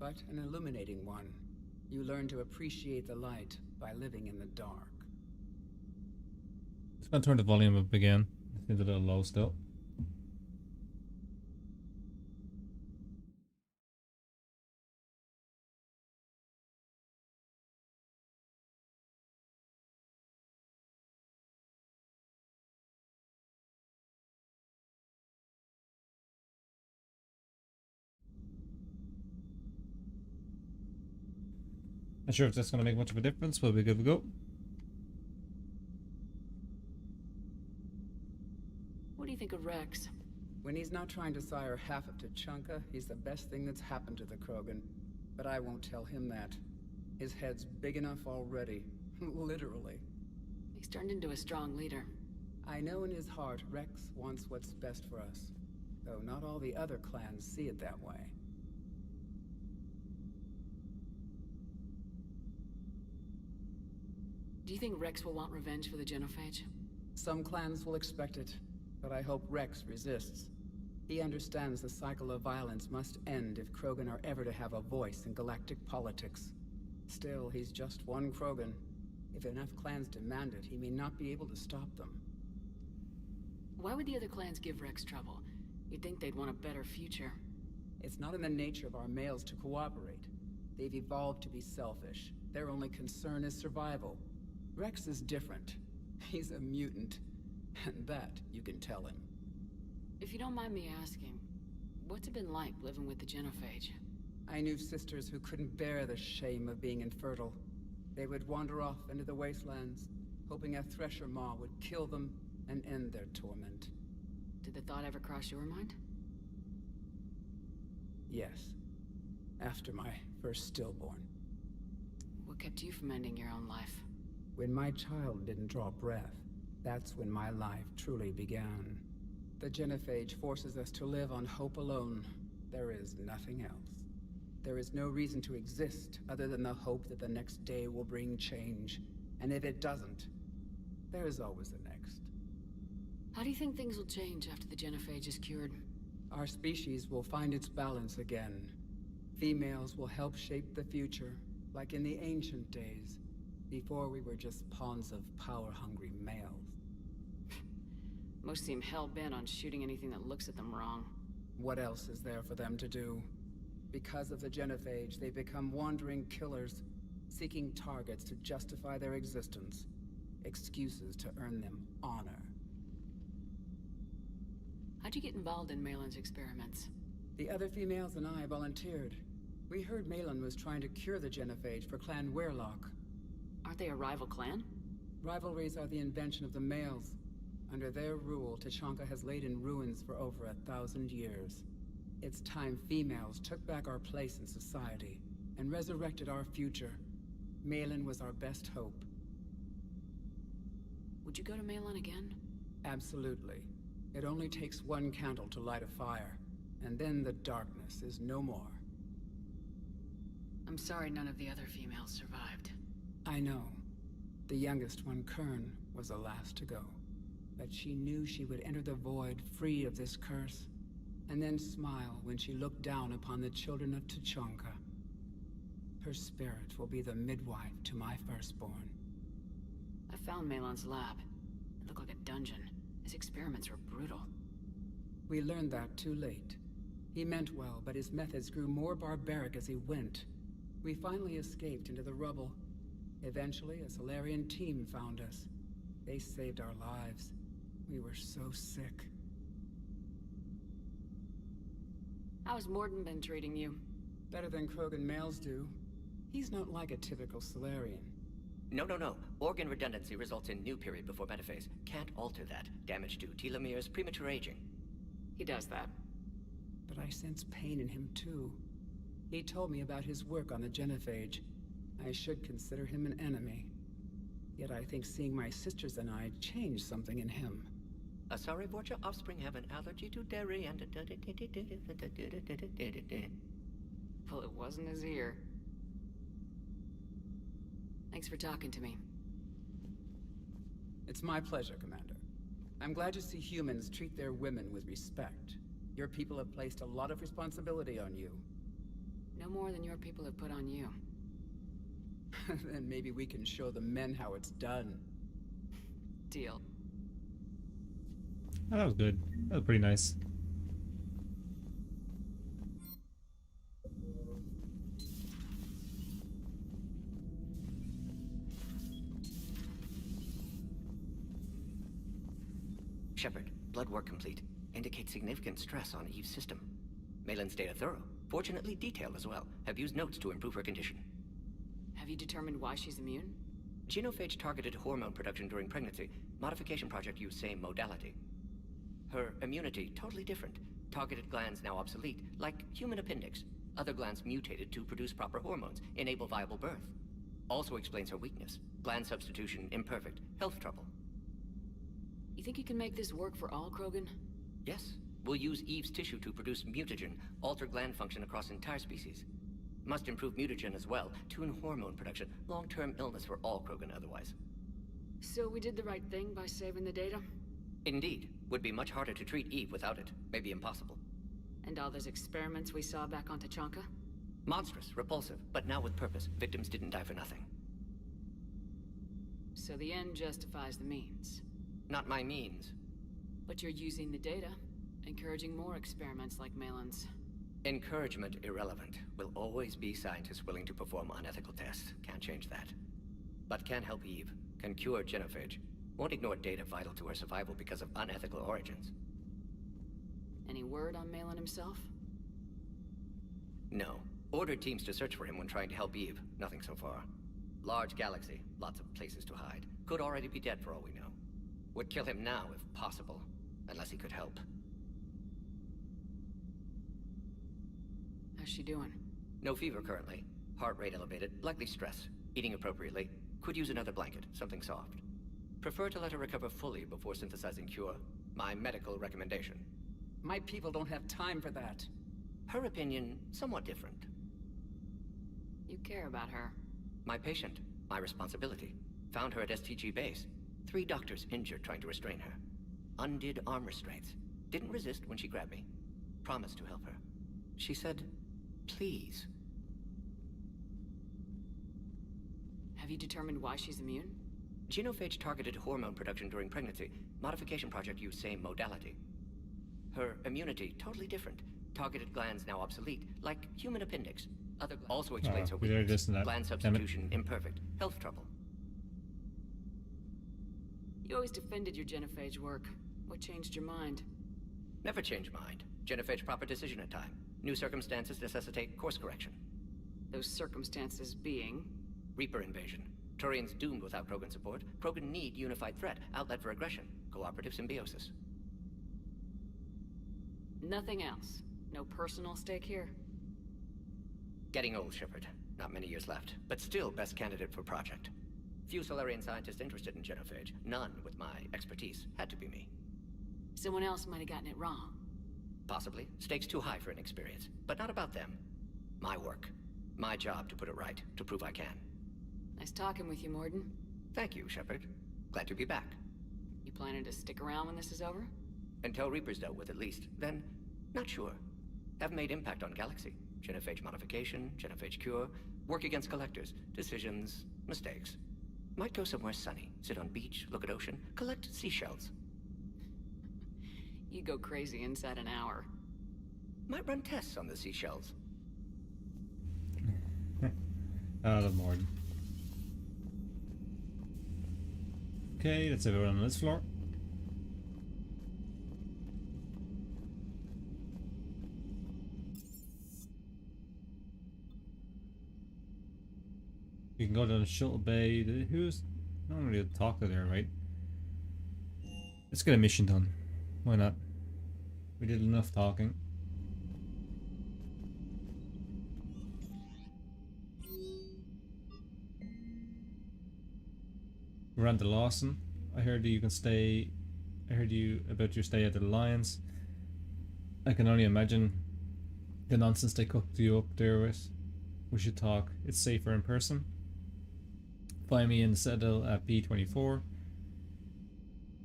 But an illuminating one. You learn to appreciate the light by living in the dark. Just gonna turn the volume up again. It seems a little low still. Not sure if that's gonna make much of a difference, but we'll give it a go. What do you think of Rex? When he's not trying to sire half of Tuchanka, he's the best thing that's happened to the Krogan. But I won't tell him that. His head's big enough already. Literally. He's turned into a strong leader. I know in his heart Rex wants what's best for us. Though not all the other clans see it that way. Do you think Rex will want revenge for the Genophage? Some clans will expect it, but I hope Rex resists. He understands the cycle of violence must end if Krogan are ever to have a voice in galactic politics. Still, he's just one Krogan. If enough clans demand it, he may not be able to stop them. Why would the other clans give Rex trouble? You'd think they'd want a better future. It's not in the nature of our males to cooperate. They've evolved to be selfish. Their only concern is survival. Rex is different. He's a mutant. And that you can tell him. If you don't mind me asking, what's it been like living with the Genophage? I knew sisters who couldn't bear the shame of being infertile. They would wander off into the wastelands, hoping a thresher maw would kill them and end their torment. Did the thought ever cross your mind? Yes. After my first stillborn. What kept you from ending your own life? When my child didn't draw breath, that's when my life truly began. The Genophage forces us to live on hope alone. There is nothing else. There is no reason to exist other than the hope that the next day will bring change. And if it doesn't, there is always the next. How do you think things will change after the Genophage is cured? Our species will find its balance again. Females will help shape the future, like in the ancient days. Before we were just pawns of power-hungry males. Most seem hell-bent on shooting anything that looks at them wrong. What else is there for them to do? Because of the Genophage, they become wandering killers, seeking targets to justify their existence. Excuses to earn them honor. How'd you get involved in Malin's experiments? The other females and I volunteered. We heard Malin was trying to cure the Genophage for Clan Weirlock. Aren't they a rival clan? Rivalries are the invention of the males. Under their rule, Tuchanka has laid in ruins for over 1,000 years. It's time females took back our place in society and resurrected our future. Malin was our best hope. Would you go to Malin again? Absolutely. It only takes one candle to light a fire, and then the darkness is no more. I'm sorry none of the other females survived. I know. The youngest one, Kern, was the last to go. But she knew she would enter the void free of this curse, and then smile when she looked down upon the children of Tuchanka. Her spirit will be the midwife to my firstborn. I found Malin's lab. It looked like a dungeon. His experiments were brutal. We learned that too late. He meant well, but his methods grew more barbaric as he went. We finally escaped into the rubble. Eventually, a Solarian team found us. They saved our lives. We were so sick. How's Morden been treating you? Better than Krogan males do. He's not like a typical Solarian. No. Organ redundancy results in new period before metaphase. Can't alter that. Damage to telomeres, premature aging. He does that. But I sense pain in him too. He told me about his work on the genophage. I should consider him an enemy. Yet I think seeing my sisters and I changed something in him. Sorry, Vorcha offspring have an allergy to dairy and... Well, it wasn't his ear. Thanks for talking to me. It's my pleasure, Commander. I'm glad to see humans treat their women with respect. Your people have placed a lot of responsibility on you. No more than your people have put on you. Then maybe we can show the men how it's done. Deal. Oh, that was good. That was pretty nice. Shepard, blood work complete. Indicates significant stress on Eve's system. Malin's data thorough. Fortunately detailed as well. Have used notes to improve her condition. Have you determined why she's immune? Genophage targeted hormone production during pregnancy. Modification project used same modality. Her immunity totally different. Targeted glands now obsolete, like human appendix. Other glands mutated to produce proper hormones, enable viable birth. Also explains her weakness. Gland substitution imperfect. Health trouble. You think you can make this work for all Krogan? Yes. We'll use Eve's tissue to produce mutagen, alter gland function across entire species. Must improve mutagen as well, tune hormone production, long-term illness for all Krogan otherwise. So we did the right thing by saving the data? Indeed. Would be much harder to treat Eve without it. Maybe impossible. And all those experiments we saw back on Tachanka? Monstrous, repulsive, but now with purpose. Victims didn't die for nothing. So the end justifies the means. Not my means. But you're using the data, encouraging more experiments like Malin's. Encouragement irrelevant. Will always be scientists willing to perform unethical tests. Can't change that. But can help Eve. Can cure genophage. Won't ignore data vital to her survival because of unethical origins. Any word on Malin himself? No. Ordered teams to search for him when trying to help Eve. Nothing so far. Large galaxy. Lots of places to hide. Could already be dead for all we know. Would kill him now if possible. Unless he could help. How's she doing? No fever currently. Heart rate elevated. Likely stress. Eating appropriately. Could use another blanket. Something soft. Prefer to let her recover fully before synthesizing cure. My medical recommendation. My people don't have time for that. Her opinion, somewhat different. You care about her. My patient. My responsibility. Found her at STG base. 3 doctors injured trying to restrain her. Undid arm restraints. Didn't resist when she grabbed me. Promised to help her. She said, please. Have you determined why she's immune? Genophage targeted hormone production during pregnancy. Modification project used same modality. Her immunity totally different. Targeted glands now obsolete, like human appendix. Other also explains her weakness. Gland substitution imperfect. Health trouble. You always defended your genophage work. What changed your mind? Never change mind. Genophage proper decision at time. New circumstances necessitate course correction. Those circumstances being? Reaper invasion. Turians doomed without Krogan support. Krogan need unified threat. Outlet for aggression. Cooperative symbiosis. Nothing else. No personal stake here. Getting old, Shepard. Not many years left. But still best candidate for project. Few Solarian scientists interested in genophage. None with my expertise. Had to be me. Someone else might have gotten it wrong. Possibly. Stakes too high for inexperience. But not about them. My work. My job to put it right. To prove I can. Nice talking with you, Morden. Thank you, Shepard. Glad to be back. You planning to stick around when this is over? Until Reaper's dealt with, at least. Then, not sure. Have made impact on Galaxy. Genophage modification, genophage cure, work against collectors, decisions, mistakes. Might go somewhere sunny, sit on beach, look at ocean, collect seashells. You go crazy inside an hour. Might run tests on the seashells. Oh, the Morden. Okay, that's everyone on this floor. You can go down the shuttle bay. Who's not really a talker there, right? Let's get a mission done. Why not? We did enough talking. Miranda Lawson, I heard you can stay. I heard you about your stay at the Alliance. I can only imagine the nonsense they cooked you up there with. We should talk. It's safer in person. Find me in the Citadel at P24.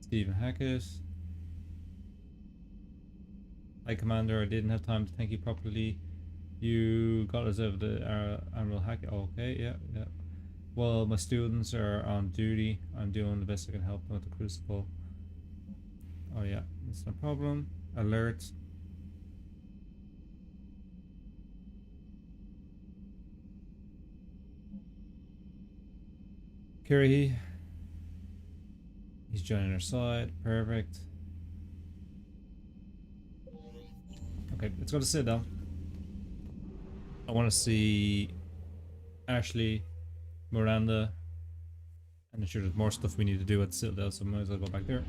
Stephen Hackett. Hi Commander, I didn't have time to thank you properly. You got us out of the Admiral Hackett. Okay, yeah. Well, my students are on duty. I'm doing the best I can help them with the Crucible. Oh yeah, that's no problem. Alert. Kiri. He's joining our side. Perfect. Okay, let's go to Citadel. I want to see Ashley, Miranda, and I'm sure there's more stuff we need to do at Citadel, so might as well go back there.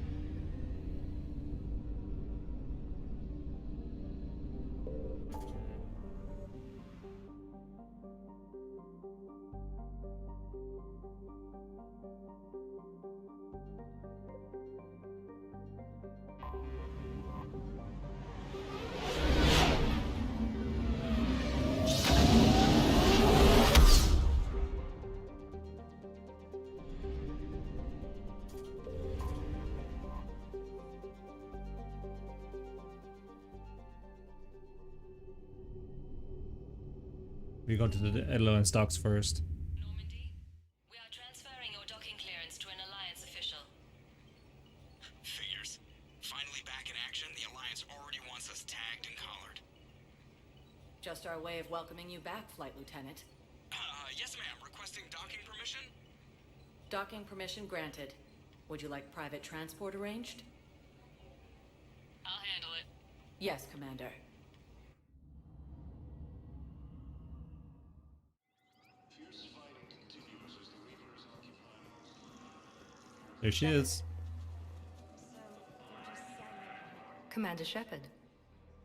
We go to the Alliance docks first. Normandy, we are transferring your docking clearance to an Alliance official. Figures. Finally back in action, the Alliance already wants us tagged and collared. Just our way of welcoming you back, Flight Lieutenant. Yes ma'am, requesting docking permission? Docking permission granted. Would you like private transport arranged? I'll handle it. Yes, Commander. There she is. Commander Shepard,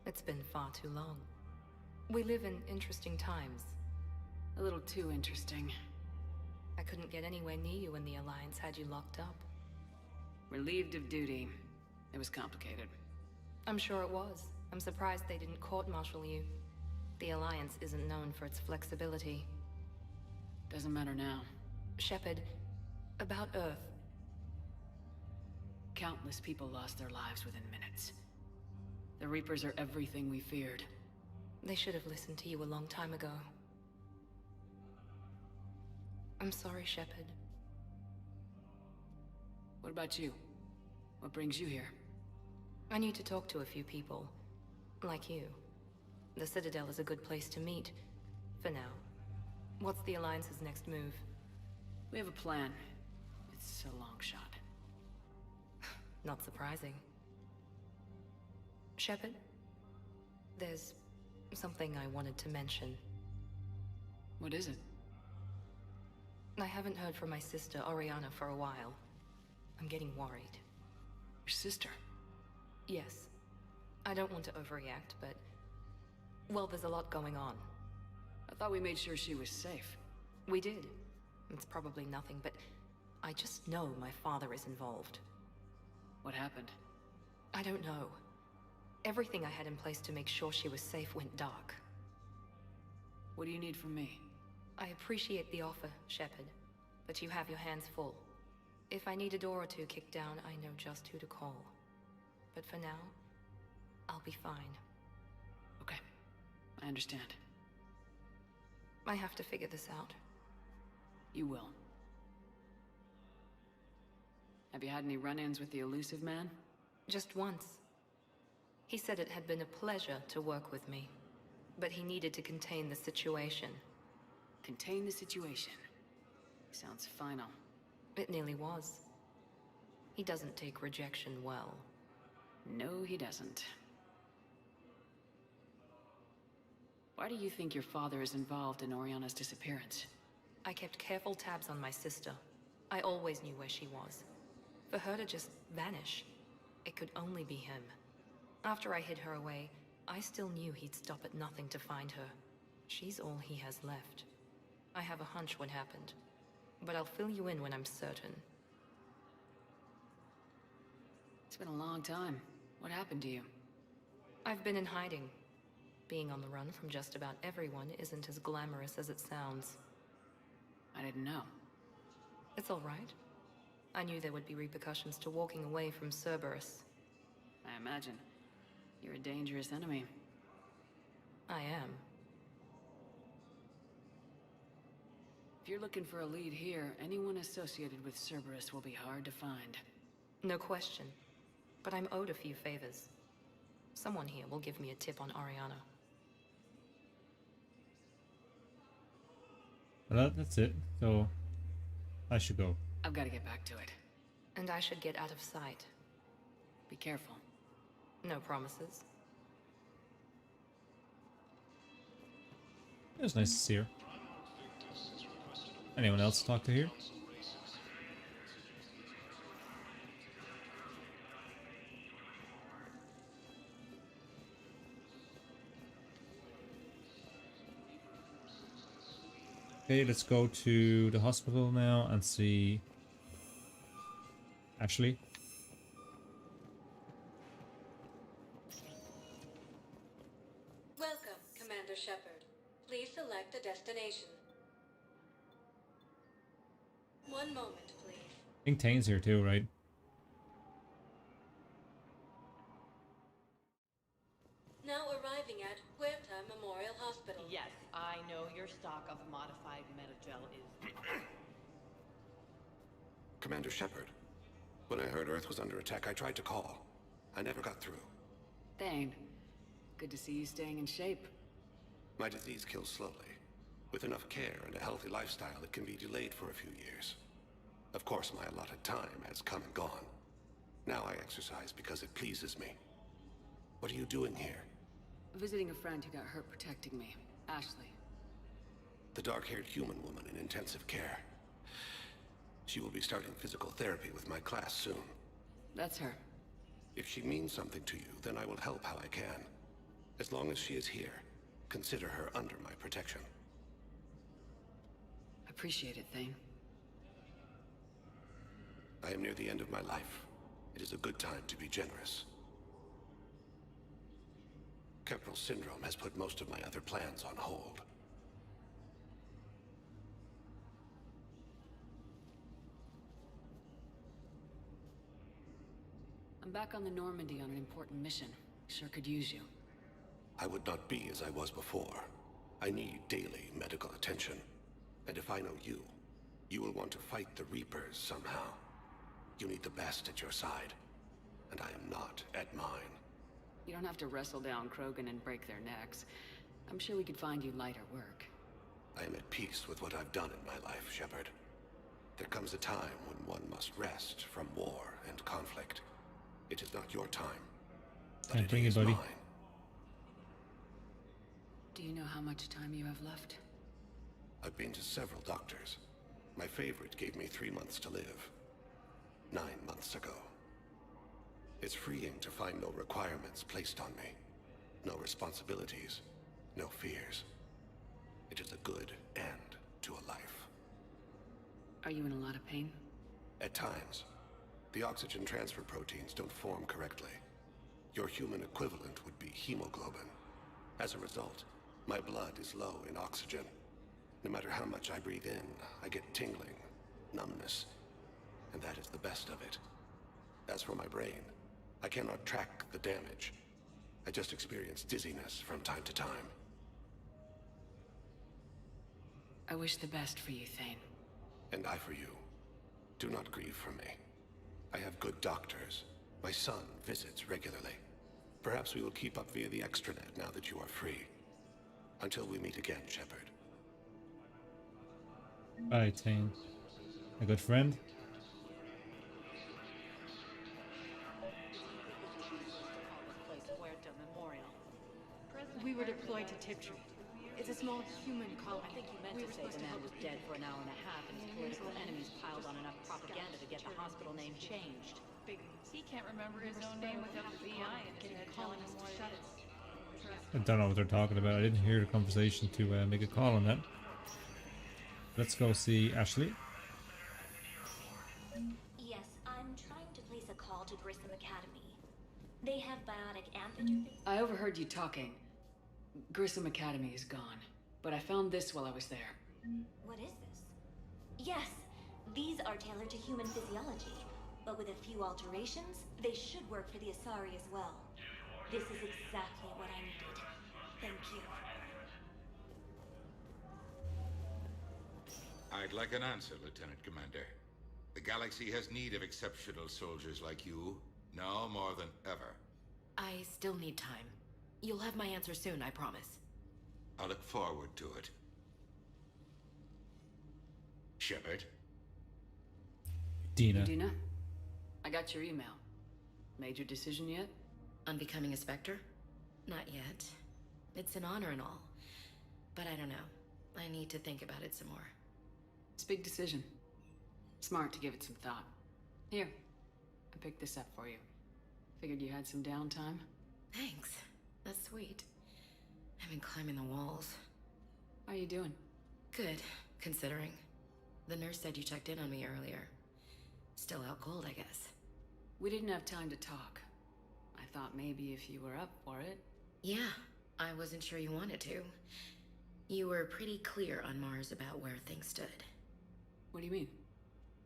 it's been far too long. We live in interesting times. A little too interesting. I couldn't get anywhere near you when the Alliance had you locked up. Relieved of duty. It was complicated. I'm sure it was. I'm surprised they didn't court-martial you. The Alliance isn't known for its flexibility. Doesn't matter now. Shepard, about Earth. Countless people lost their lives within minutes. The Reapers are everything we feared. They should have listened to you a long time ago. I'm sorry, Shepard. What about you? What brings you here? I need to talk to a few people. Like you. The Citadel is a good place to meet. For now. What's the Alliance's next move? We have a plan. It's a long shot. Not surprising. Shepard? There's something I wanted to mention. What is it? I haven't heard from my sister, Oriana, for a while. I'm getting worried. Your sister? Yes. I don't want to overreact, but... well, there's a lot going on. I thought we made sure she was safe. We did. It's probably nothing, but... I just know my father is involved. What happened? I don't know. Everything I had in place to make sure she was safe went dark. What do you need from me? I appreciate the offer, Shepard, but you have your hands full. If I need a door or two kicked down, I know just who to call. But for now, I'll be fine. Okay, I understand. I have to figure this out. You will. Have you had any run-ins with the elusive man? Just once. He said it had been a pleasure to work with me, but he needed to contain the situation. Contain the situation. Sounds final. It nearly was. He doesn't take rejection well. No, he doesn't. Why do you think your father is involved in Oriana's disappearance? I kept careful tabs on my sister. I always knew where she was. For her to just vanish, it could only be him. After I hid her away, I still knew he'd stop at nothing to find her. She's all he has left. I have a hunch what happened, but I'll fill you in when I'm certain. been a long time. What happened to you? I've been in hiding. Being on the run from just about everyone isn't as glamorous as it sounds. I didn't know. It's all right. I knew there would be repercussions to walking away from Cerberus. I imagine. You're a dangerous enemy. I am. If you're looking for a lead here, anyone associated with Cerberus will be hard to find. No question. But I'm owed a few favors. Someone here will give me a tip on Ariana. Well, that's it. So, I should go. I've got to get back to it. And I should get out of sight. Be careful. No promises. It was nice to see her. Anyone else to talk to here? Okay, let's go to the hospital now and see Ashley. Welcome, Commander Shepard. Please select a destination. One moment, please. I think Tane's here too, right? Now arriving at Huerta Memorial Hospital. Yes, I know your stock of modified metagel is... Commander Shepard. When I heard Earth was under attack, I tried to call. I never got through. Thane, good to see you staying in shape. My disease kills slowly. With enough care and a healthy lifestyle, it can be delayed for a few years. Of course, my allotted time has come and gone. Now I exercise because it pleases me. What are you doing here? Visiting a friend who got hurt protecting me, Ashley. The dark-haired human woman in intensive care. She will be starting physical therapy with my class soon. That's her. If she means something to you, then I will help how I can. As long as she is here, consider her under my protection. Appreciate it, Thane. I am near the end of my life. It is a good time to be generous. Kepral syndrome has put most of my other plans on hold. I'm back on the Normandy on an important mission. Sure could use you. I would not be as I was before. I need daily medical attention. And if I know you, you will want to fight the Reapers somehow. You need the best at your side. And I am not at mine. You don't have to wrestle down Krogan and break their necks. I'm sure we could find you lighter work. I am at peace with what I've done in my life, Shepard. There comes a time when one must rest from war and conflict. It is not your time, but Can't it is buddy. mine. Do you know how much time you have left? I've been to several doctors. My favorite gave me 3 months to live. 9 months ago. It's freeing to find no requirements placed on me. No responsibilities. No fears. It is a good end to a life. Are you in a lot of pain? At times. The oxygen transfer proteins don't form correctly. Your human equivalent would be hemoglobin. As a result, my blood is low in oxygen. No matter how much I breathe in, I get tingling, numbness, and that is the best of it. As for my brain, I cannot track the damage. I just experience dizziness from time to time. I wish the best for you, Thane. And I for you. Do not grieve for me. I have good doctors. My son visits regularly. Perhaps we will keep up via the extranet now that you are free. Until we meet again, Shepard. Bye, Tane. A good friend. We were deployed to Tiptree. It's a small human colony. I think you meant to say the man was dead for an hour and a half and his political enemies piled on enough propaganda to get the hospital name changed. He can't remember his own name without the VI and telling him what it is. I don't know what they're talking about. I didn't hear the conversation to make a call on that. Let's go see Ashley. Yes, I'm I'm trying to place a call to Grissom Academy. They have biotic amphitrite. I overheard you talking. Grissom Academy is gone, but I found this while I was there. What is this? Yes, these are tailored to human physiology, but with a few alterations, they should work for the Asari as well. This is exactly what I needed. Thank you. I'd like an answer, Lieutenant Commander. The galaxy has need of exceptional soldiers like you, now more than ever. I still need time. You'll have my answer soon, I promise. I look forward to it. Shepard? Dina. Dina? I got your email. Made your decision yet? On becoming a Spectre? Not yet. It's an honor and all. But I don't know. I need to think about it some more. It's a big decision. Smart to give it some thought. Here, I picked this up for you. Figured you had some downtime. Thanks. That's sweet. I've been climbing the walls. How are you doing? Good, considering. The nurse said you checked in on me earlier. Still out cold, I guess. We didn't have time to talk. I thought maybe if you were up for it. Yeah, I wasn't sure you wanted to. You were pretty clear on Mars about where things stood. What do you mean?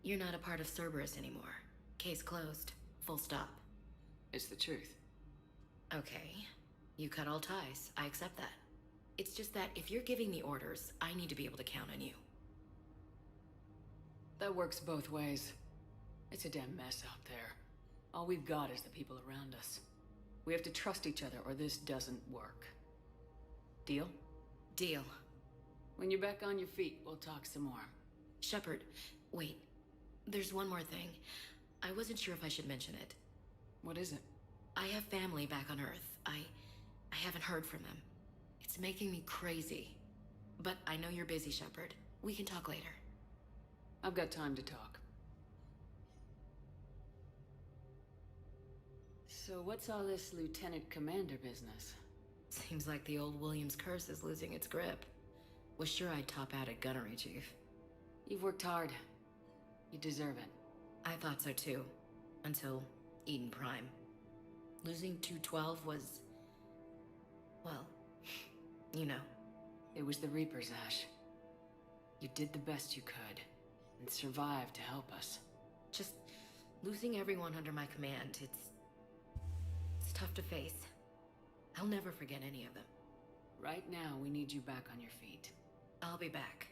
You're not a part of Cerberus anymore. Case closed. Full stop. It's the truth. Okay. You cut all ties. I accept that. It's just that if you're giving me orders, I need to be able to count on you. That works both ways. It's a damn mess out there. All we've got is the people around us. We have to trust each other or this doesn't work. Deal? Deal. When you're back on your feet, we'll talk some more. Shepard, wait. There's one more thing. I wasn't sure if I should mention it. What is it? I have family back on Earth. I haven't heard from them. It's making me crazy. But I know you're busy, Shepard. We can talk later. I've got time to talk. So what's all this Lieutenant Commander business? Seems like the old Williams curse is losing its grip. Was sure I'd top out at gunnery, Chief. You've worked hard. You deserve it. I thought so too. Until Eden Prime. Losing 212 was... well, you know. It was the Reapers, Ash. You did the best you could, and survived to help us. Just losing everyone under my command, it's tough to face. I'll never forget any of them. Right now, we need you back on your feet. I'll be back.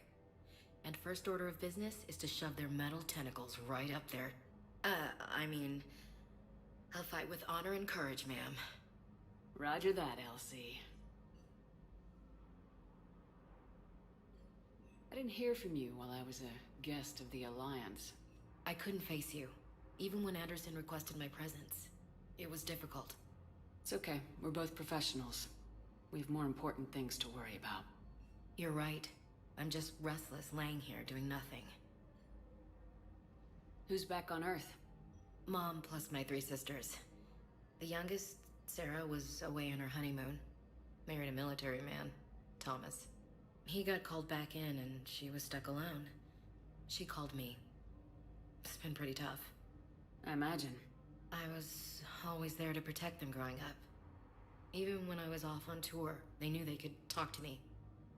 And first order of business is to shove their metal tentacles right up there. I'll fight with honor and courage, ma'am. Roger that, Elsie. I didn't hear from you while I was a guest of the Alliance. I couldn't face you, even when Anderson requested my presence. It was difficult. It's okay. We're both professionals. We have more important things to worry about. You're right. I'm just restless, laying here, doing nothing. Who's back on Earth? Mom plus my 3 sisters. The youngest, Sarah, was away on her honeymoon. Married a military man, Thomas. He got called back in and she was stuck alone. She called me. It's been pretty tough. I imagine. I was always there to protect them growing up. Even when I was off on tour, they knew they could talk to me.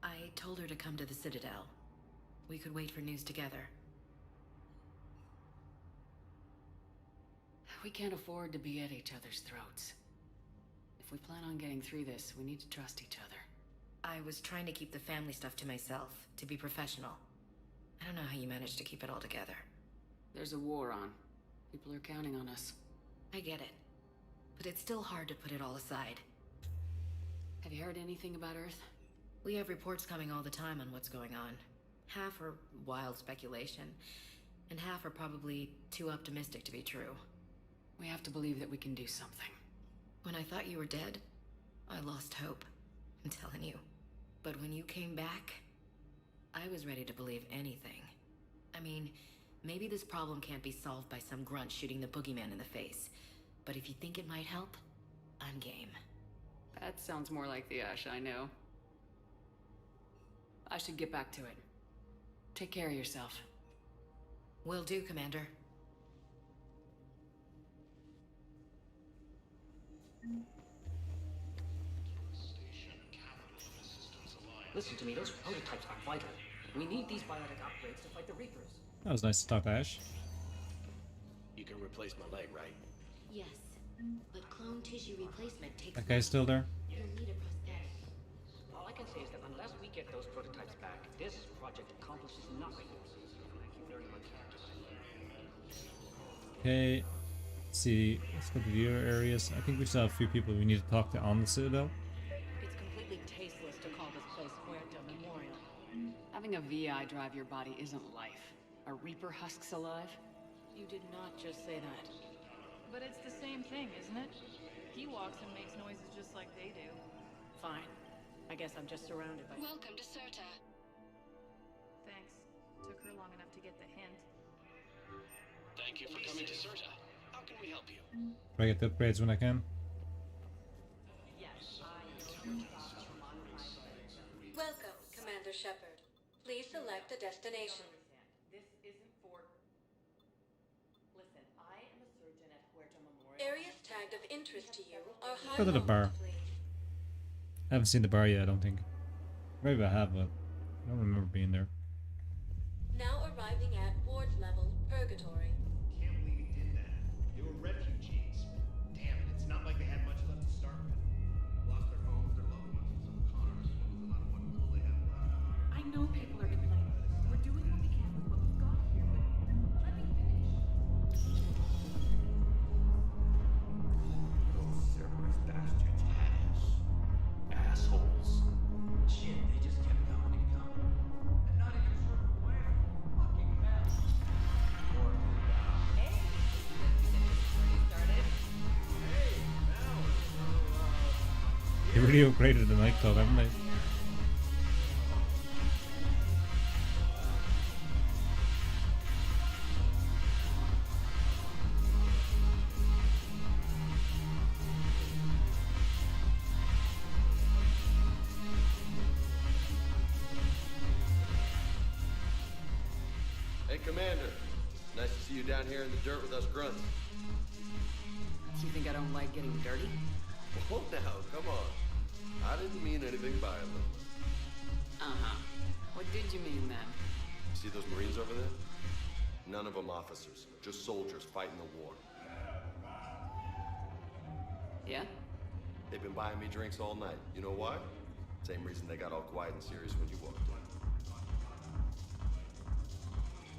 I told her to come to the Citadel. We could wait for news together. We can't afford to be at each other's throats. If we plan on getting through this, we need to trust each other. I was trying to keep the family stuff to myself, to be professional. I don't know how you managed to keep it all together. There's a war on. People are counting on us. I get it. But it's still hard to put it all aside. Have you heard anything about Earth? We have reports coming all the time on what's going on. Half are wild speculation, and half are probably too optimistic to be true. We have to believe that we can do something. When I thought you were dead, I lost hope. I'm telling you. But when you came back, I was ready to believe anything. I mean, maybe this problem can't be solved by some grunt shooting the boogeyman in the face. But if you think it might help, I'm game. That sounds more like the Ash I know. I should get back to it. Take care of yourself. Will do, Commander. Listen to me, those prototypes are vital. We need these biotic upgrades to fight the Reapers. That was nice to talk to Ash. You can replace my leg, right? Yes, but clone tissue replacement takes. That guy's still there? You'll need a prosthetic. All I can say is that unless we get those prototypes back, this project accomplishes nothing. Thank you very much. Okay. Let's see. Let's go to the other areas. I think we still have a few people we need to talk to on the Citadel. It's completely tasteless to call this place Puerto Memorial. Having a VI drive your body isn't life. Are Reaper husks alive? You did not just say that. But it's the same thing, isn't it? He walks and makes noises just like they do. Fine. I guess I'm just surrounded by... Welcome to Serta. Thanks. Took her long enough to get the hint. Thank you for coming to Serta. How can we help you? Try to get the upgrades when I can. Yes, Welcome, Commander Shepard. Please select a destination. This isn't for... Listen, I am a surgeon at Puerto Memorial. Areas tagged of interest to you are Go to the bar. I haven't seen the bar yet, I don't think. Maybe I have, but I don't remember being there. Now arriving at ward level purgatory. Can't believe he did that. They were refugees. Damn it, it's not like they had much left to start with. Lost their homes, their loved ones, and some Connors focusing on what little they have left. I know people are complaining. We're doing what we can with what we've got here, but let me finish. Those Cerberus bastards assholes. Shit, they just kept coming and coming. And not even sure where. Fucking hell. Or Hey, started. Hey, now They really upgraded the nightclub, haven't they? Hey, Commander. Nice to see you down here in the dirt with us grunts. Do you think I don't like getting dirty? Oh, now, come on. I didn't mean anything by it, though. Uh-huh. What did you mean then? See those Marines over there? None of them officers, just soldiers fighting the war. Yeah? They've been buying me drinks all night. You know why? Same reason they got all quiet and serious when you walked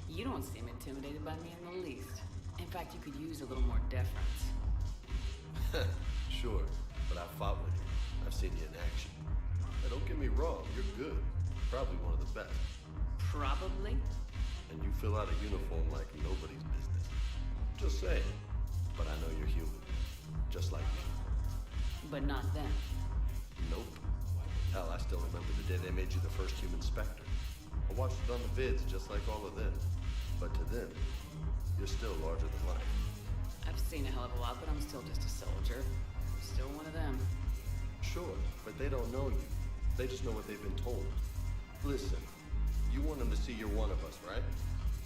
in. You don't seem intimidated by me in the least. In fact, you could use a little more deference. Sure, but I've fought with you. I've seen you in action. Hey, don't get me wrong, you're good. Probably one of the best. Probably? And you fill out a uniform like nobody's business. Just saying. But I know you're human. Just like me. But not them. Nope. Hell, I still remember the day they made you the first human Spectre. I watched it on the vids just like all of them. But to them, you're still larger than life. I've seen a hell of a lot, but I'm still just a soldier. I'm still one of them. Sure, but they don't know you. They just know what they've been told. Listen, you want them to see you're one of us, right?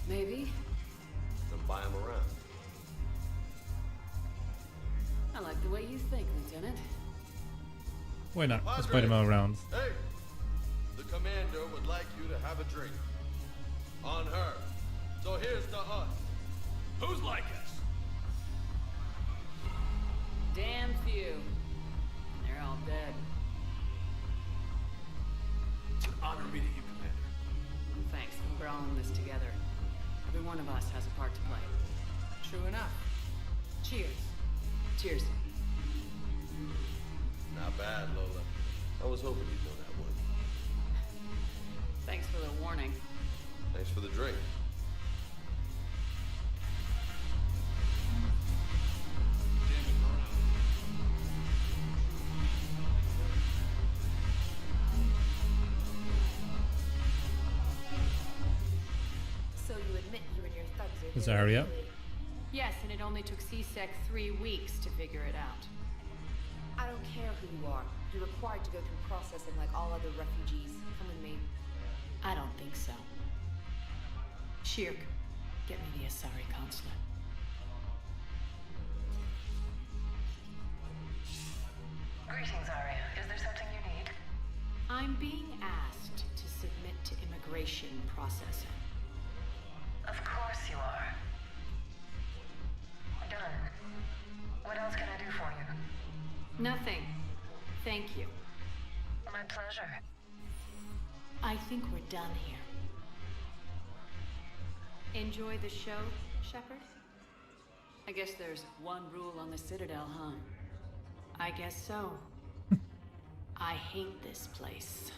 Maybe. Then buy them around. I like the way you think, Lieutenant. Why not? Let's fight him all around. Hey! The commander would like you to have a drink. On her. So here's to us. Who's like us? Damn few. They're all dead. It's an honor meeting you, Commander. Thanks. We're all in this together. Every one of us has a part to play. True enough. Cheers. Cheers. Not bad, Lola. I was hoping you'd know that one. Thanks for the warning. Thanks for the drink. So you admit you and your thugs are... Is that hurry up? Yes, and it only took CSEC 3 weeks to figure it out. I don't care who you are. You're required to go through processing like all other refugees. Come with me. I don't think so. Shirk, get me the Asari consulate. being asked to submit to immigration processing. Of course you are. Done. What else can I do for you? Nothing. Thank you. My pleasure. I think we're done here. Enjoy the show, Shepard? I guess there's one rule on the Citadel, huh? I guess so. I hate this place.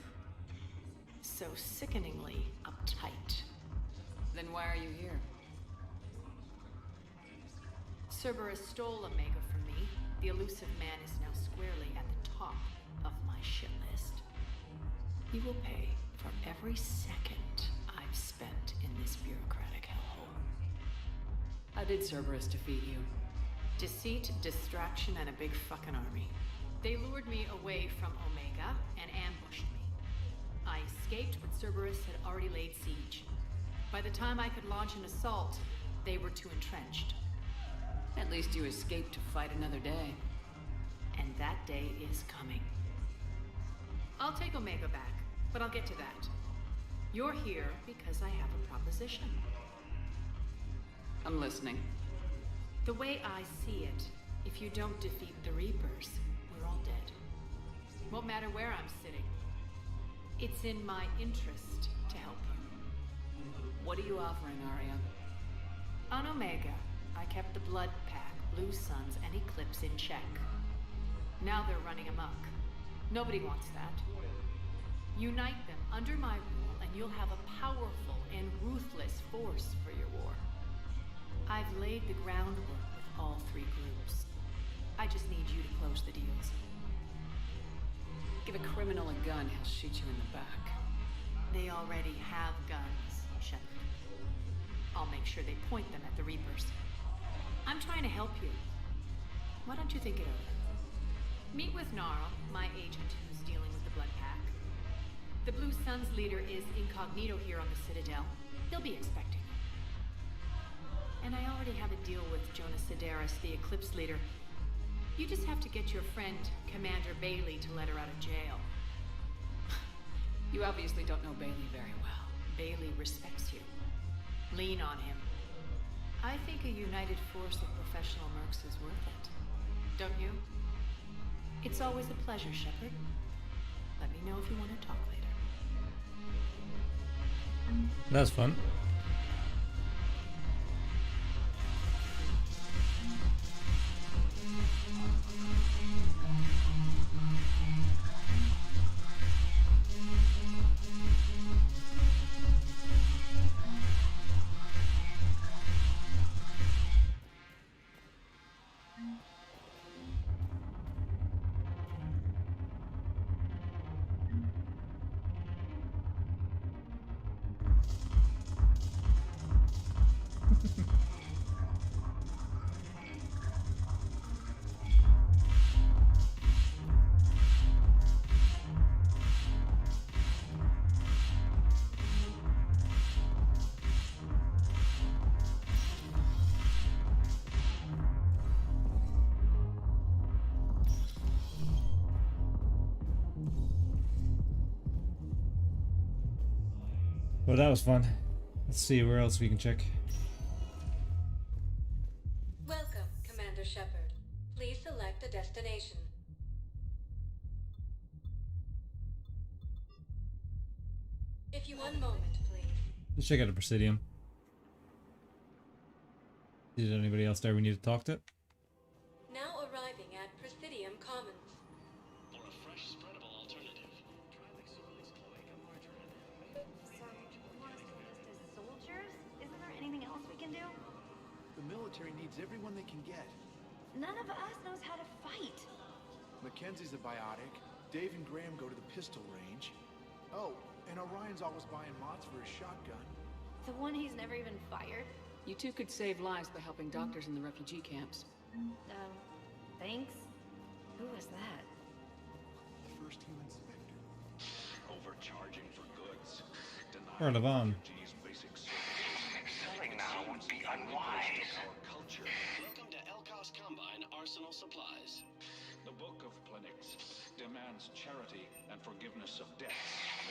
So sickeningly uptight. Then why are you here? Cerberus stole Omega from me. The elusive man is now squarely at the top of my shit list. He will pay for every second I've spent in this bureaucratic hellhole. How did Cerberus defeat you? Deceit, distraction, and a big fucking army. They lured me away from Omega and ambushed me. I escaped, but Cerberus had already laid siege. By the time I could launch an assault, they were too entrenched. At least you escaped to fight another day. And that day is coming. I'll take Omega back, but I'll get to that. You're here because I have a proposition. I'm listening. The way I see it, if you don't defeat the Reapers, we're all dead. Won't matter where I'm sitting. It's in my interest to help you. What are you offering, Arya? On Omega, I kept the Blood Pack, Blue Suns, and Eclipse in check. Now they're running amok. Nobody wants that. Unite them under my rule, and you'll have a powerful and ruthless force for your war. I've laid the groundwork with all three groups. I just need you to close the deals. Give a criminal a gun, he'll shoot you in the back. They already have guns, Shepard. I'll make sure they point them at the Reapers. I'm trying to help you. Why don't you think it over? Meet with Gnarl, my agent who's dealing with the Blood Pack. The Blue Suns leader is incognito here on the Citadel. He'll be expecting you. And I already have a deal with Jonas Sidaris, the Eclipse leader. You just have to get your friend, Commander Bailey, to let her out of jail. You obviously don't know Bailey very well. Bailey respects you. Lean on him. I think a united force of professional mercs is worth it. Don't you? It's always a pleasure, Shepard. Let me know if you want to talk later. That's fun. Well, that was fun. Let's see where else we can check. Welcome, Commander Shepard. Please select a destination. If you 1 moment, please. Let's check out the Presidium. Is there anybody else there we need to talk to? Now arriving at Presidium Commons. For a fresh, spreadable alternative. So, you want us to enlist as soldiers? Isn't there anything else we can do? The military needs everyone they can get. None of us knows how to fight. Mackenzie's a biotic. Dave and Graham go to the pistol range. Oh, and Orion's always buying mods for his shotgun. The one he's never even fired? You two could save lives by helping doctors in the refugee camps. Thanks. Who was that? The first human specter. Overcharging for goods. Earl of On. Selling now would be unwise. Our culture. Welcome to Elkos Combine Arsenal Supplies. The Book of Plenix. demands charity and forgiveness of debts.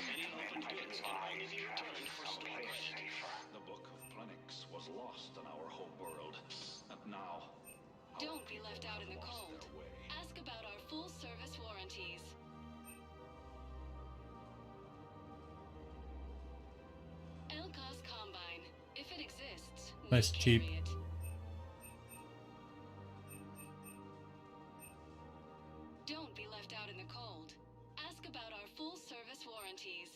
Any open goods can only be returned for store credit. The Book of Plenix was lost in our home world, and now Don't be left out in the cold. Ask about our full service warranties. Elcos Combine. If it exists, we Nice, cheap. carry it. Don't be left out in the cold. Ask about our full service warranties.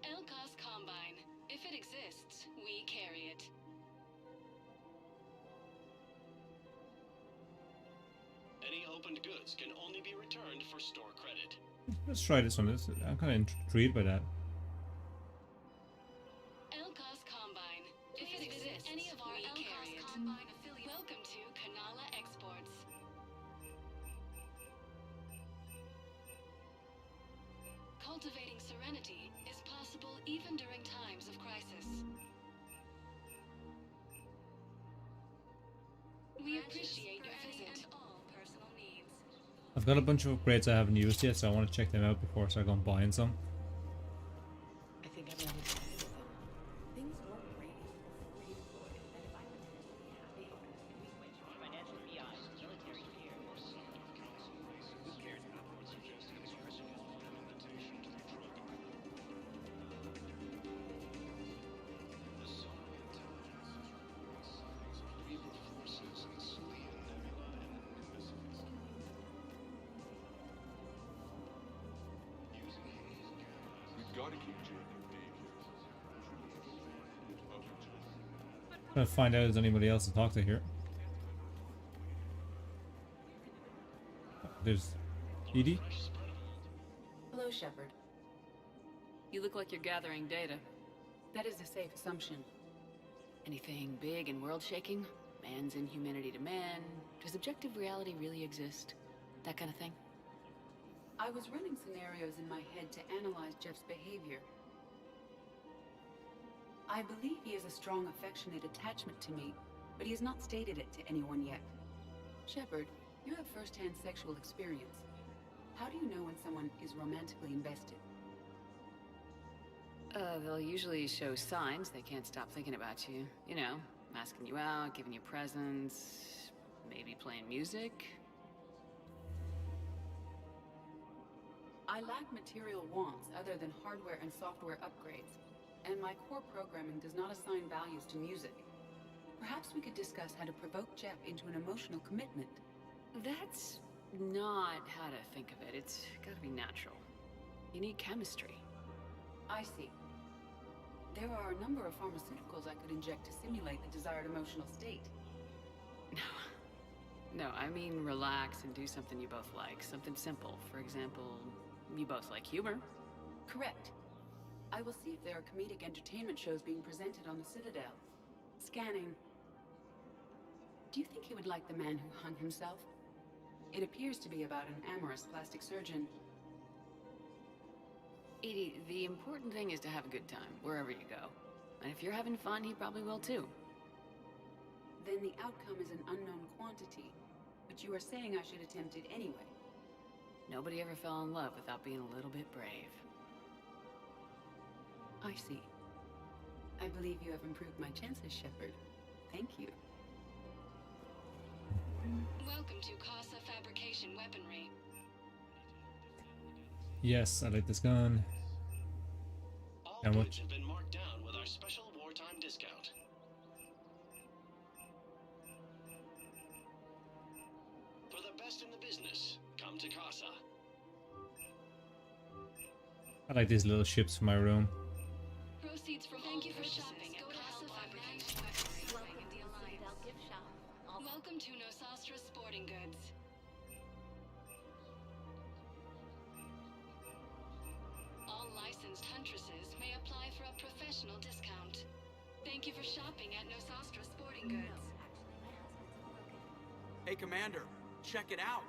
Elcos Combine. If it exists, we carry it. Any opened goods can only be returned for store credit. Let's try this one. I'm kind of intrigued by that. Elcos Combine. If it exists, any of our Elcos Combine affiliates. Welcome to Kanala Exports. Cultivating serenity is possible even during times of crisis. We appreciate your visit. All personal needs. I've got a bunch of upgrades I haven't used yet, so I want to check them out before I start going buying some. I think I'm ready to do them. Things weren't great before he deployed, and if I'm potentially happy, we switch from financial BI to military fear. Who cares about what suggesting implementation to the drug the sonar intelligence is signs of Reaper forces in Celia Nebula and Nemesis. We've got to keep Jacob Dave here. Trying to find out if there's anybody else to talk to here. There's Edie. Hello, Shepard. You look like you're gathering data. That is a safe assumption. Anything big and world-shaking? Man's inhumanity to man? Does objective reality really exist? That kind of thing? I was running scenarios in my head to analyze Jeff's behavior. I believe he has a strong affectionate attachment to me, but he has not stated it to anyone yet. Shepard, you have first-hand sexual experience. How do you know when someone is romantically invested? They'll usually show signs they can't stop thinking about you. You know, asking you out, giving you presents, maybe playing music. I lack material wants other than hardware and software upgrades, and my core programming does not assign values to music. Perhaps we could discuss how to provoke Jeff into an emotional commitment. That's not how to think of it. It's gotta be natural. You need chemistry. I see. There are a number of pharmaceuticals I could inject to simulate the desired emotional state. No, I mean relax and do something you both like. Something simple. For example, you both like humor. Correct. I will see if there are comedic entertainment shows being presented on the Citadel. Scanning. Do you think he would like The Man Who Hung Himself? It appears to be about an amorous plastic surgeon. Edie, the important thing is to have a good time, wherever you go. And if you're having fun, he probably will too. Then the outcome is an unknown quantity. But you are saying I should attempt it anyway. Nobody ever fell in love without being a little bit brave. I see. I believe you have improved my chances, Shepard. Thank you. Welcome to Casa Fabrication Weaponry. Yes, I like this gun. All And what? goods have been marked down with our special wartime discount. For the best in the business, come to Casa. I like these little ships for my room. Proceeds from Thank you for shopping at Casa Fabrication Weaponry in the Alliance. Gift shop. Welcome to Nosastra Sporting Goods. All licensed huntresses may apply for a professional discount. Thank you for shopping at Nosastra Sporting Goods. Hey, Commander, check it out.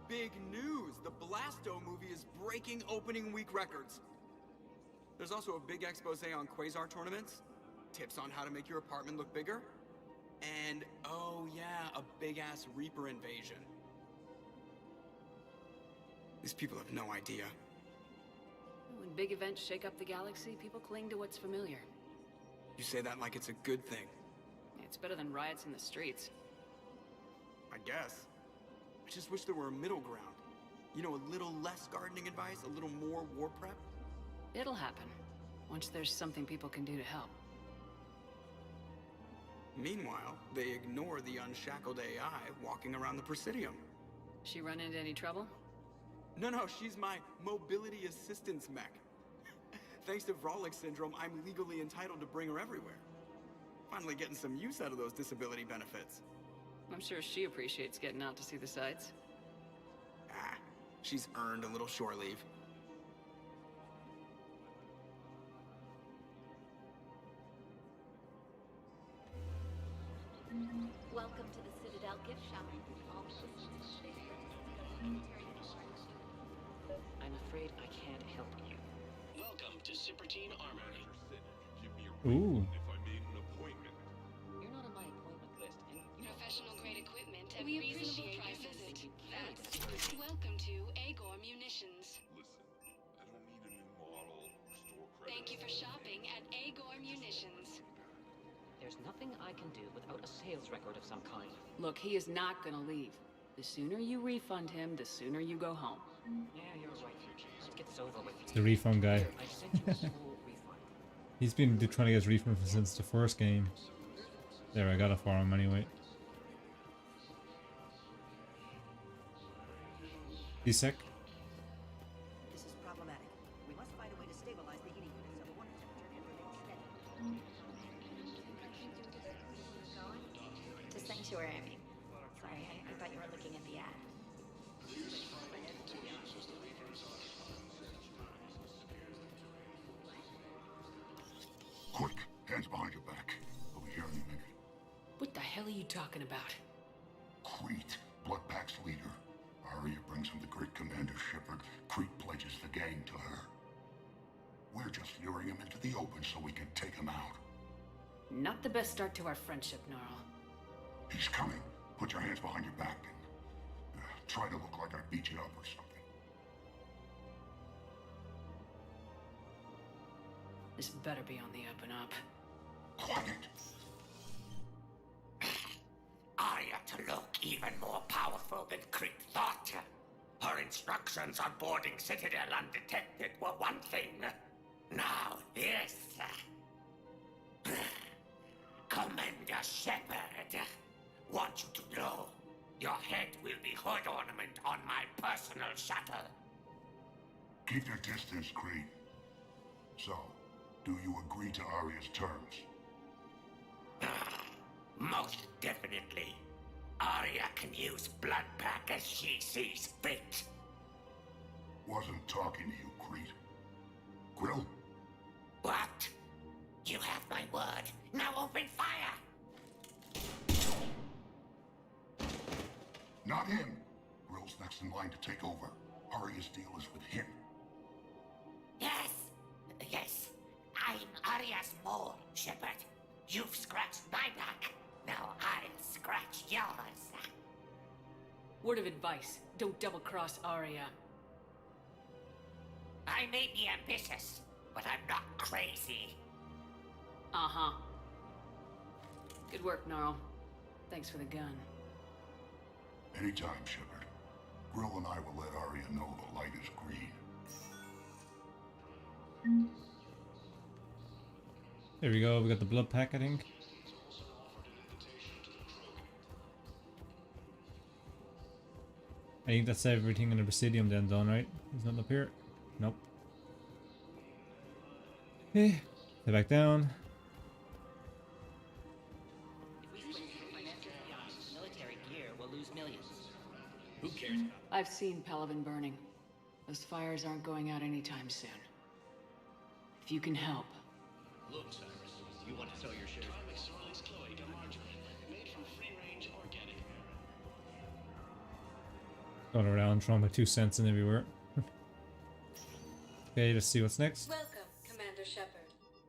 Big news! The Blasto movie is breaking opening week records. There's also a big expose on Quasar tournaments, tips on how to make your apartment look bigger, And, oh yeah, a big-ass Reaper invasion. These people have no idea. When big events shake up the galaxy, people cling to what's familiar. You say that like it's a good thing. It's better than riots in the streets. I guess. I just wish there were a middle ground. You know, a little less gardening advice, a little more war prep. It'll happen, once there's something people can do to help. Meanwhile, they ignore the unshackled AI walking around the Presidium. She run into any trouble? No, she's my mobility assistance mech. Thanks to Vrolic syndrome, I'm legally entitled to bring her everywhere. Finally getting some use out of those disability benefits. I'm sure she appreciates getting out to see the sights. Ah, she's earned a little shore leave. Welcome to the Citadel gift shop. All systems I'm afraid I can't help you. Welcome to Sippertine Armory. Ooh. If I made an appointment. You're not on my appointment list, and Professional grade equipment at reasonable prices. Thanks. Welcome to Agor Munitions. Listen, I don't need a new model or store credit. Thank you for shopping at Agor Munitions. There's nothing I can do without a sales record of some kind. Look, he is not gonna leave. The sooner you refund him, the sooner you go home. Yeah, you're right. Let's get this over with. The refund guy. Here, I sent you a full refund. He's been trying to get his refund since the first game. There, I got it for him anyway. He's sick. This is problematic. We must find a way to stabilize the heating unit so the water temperature can remain steady. To Sanctuary, I mean. Sorry, I thought you were looking at the ad. Quick, hands behind your back. I'll be here in a minute. What the hell are you talking about? Crete, Bloodpack's leader. Arya brings him the great Commander Shepard. Crete pledges the gang to her. We're just luring him into the open so we can take him out. Not the best start to our friendship, Gnarl. He's coming. Put your hands behind your back and try to look like I beat you up or something. This better be on the up and up. Quiet. Arya to look even more powerful than Crete thought. Her instructions on boarding Citadel undetected were one thing. Now this. Commander Shepard, want you to know, your head will be hood ornament on my personal shuttle. Keep your distance, Crete. So, do you agree to Arya's terms? Most definitely. Arya can use Bloodpack as she sees fit. Wasn't talking to you, Crete. Grill? What? You have my word. Now open fire! Not him. Grill's next in line to take over. Arya's deal is with him. Yes. I'm Arya's mole, Shepard. You've scratched my back. Now I'll scratch yours. Word of advice, don't double-cross Arya. I may be ambitious, but I'm not crazy. Uh-huh. Good work, Gnarl. Thanks for the gun. Anytime, Shepard. Grill and I will let Arya know the light is green. There we go, we got the blood pack, I think. I think that's everything in the Presidium then done, right? There's nothing up here. Nope. Okay, head back down. If we switch to financial PI, military gear will lose millions. Who cares? I've seen Pelivan burning. Those fires aren't going out anytime soon. If you can help. Look, Cyrus, you want to sell your shares? Try McSorley's Chloe to margarine, made from free-range organic. Going around throwing my 2 cents in everywhere. Okay, let's see what's next. Welcome, Commander Shepard.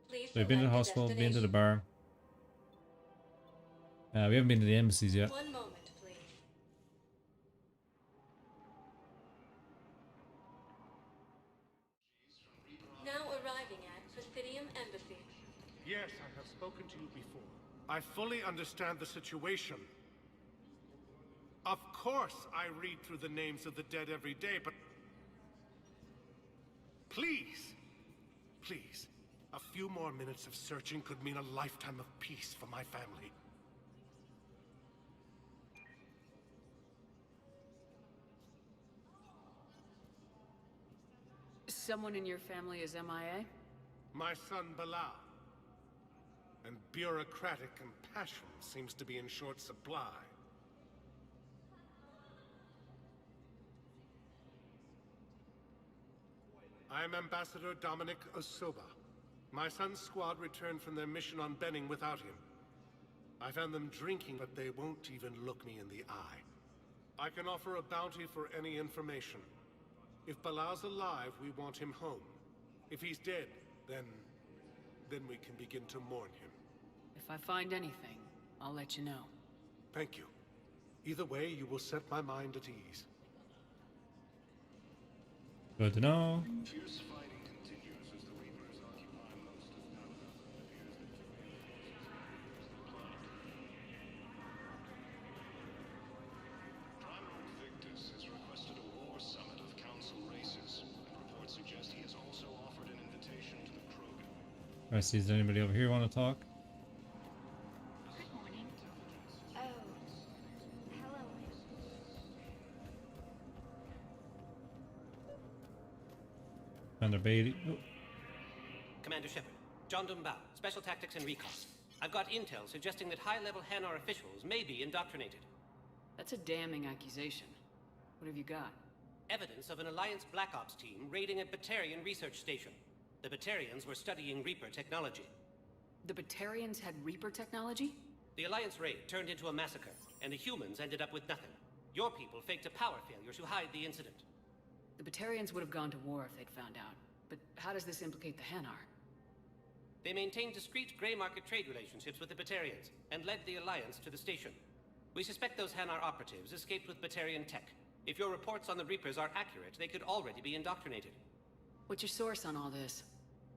Please So we've been to the select a hospital, been to the bar. We haven't been to the embassies yet. One moment, please. Now arriving at Presidium Embassy. Yes, I have spoken to you before. I fully understand the situation. Of course, I read through the names of the dead every day, but... Please! Please. A few more minutes of searching could mean a lifetime of peace for my family. Someone in your family is MIA? My son, Bilal. And bureaucratic compassion seems to be in short supply. I am Ambassador Dominic Osoba. My son's squad returned from their mission on Benning without him. I found them drinking, but they won't even look me in the eye. I can offer a bounty for any information. If Bilal's alive, we want him home. If he's dead, then we can begin to mourn him. If I find anything, I'll let you know. Thank you. Either way, you will set my mind at ease. Good to know. Fierce fighting continues as the Reapers occupy most of Paragon. It appears that Prime Lord Victus has requested a war summit of Council races, and reports suggest he has also offered an invitation to the Krogan. Alright, see, does anybody over here want to talk? Good morning. Oh, hello. Commander Bailey. Oh. Commander Shepard, John Dumbao, Special Tactics and Recon. I've got intel suggesting that high-level Hanar officials may be indoctrinated. That's a damning accusation. What have you got? Evidence of an Alliance Black Ops team raiding a Batarian research station. The Batarians were studying Reaper technology. The Batarians had Reaper technology? The Alliance raid turned into a massacre, and the humans ended up with nothing. Your people faked a power failure to hide the incident. The Batarians would have gone to war if they'd found out. But how does this implicate the Hanar? They maintained discreet gray market trade relationships with the Batarians, and led the Alliance to the station. We suspect those Hanar operatives escaped with Batarian tech. If your reports on the Reapers are accurate, they could already be indoctrinated. What's your source on all this?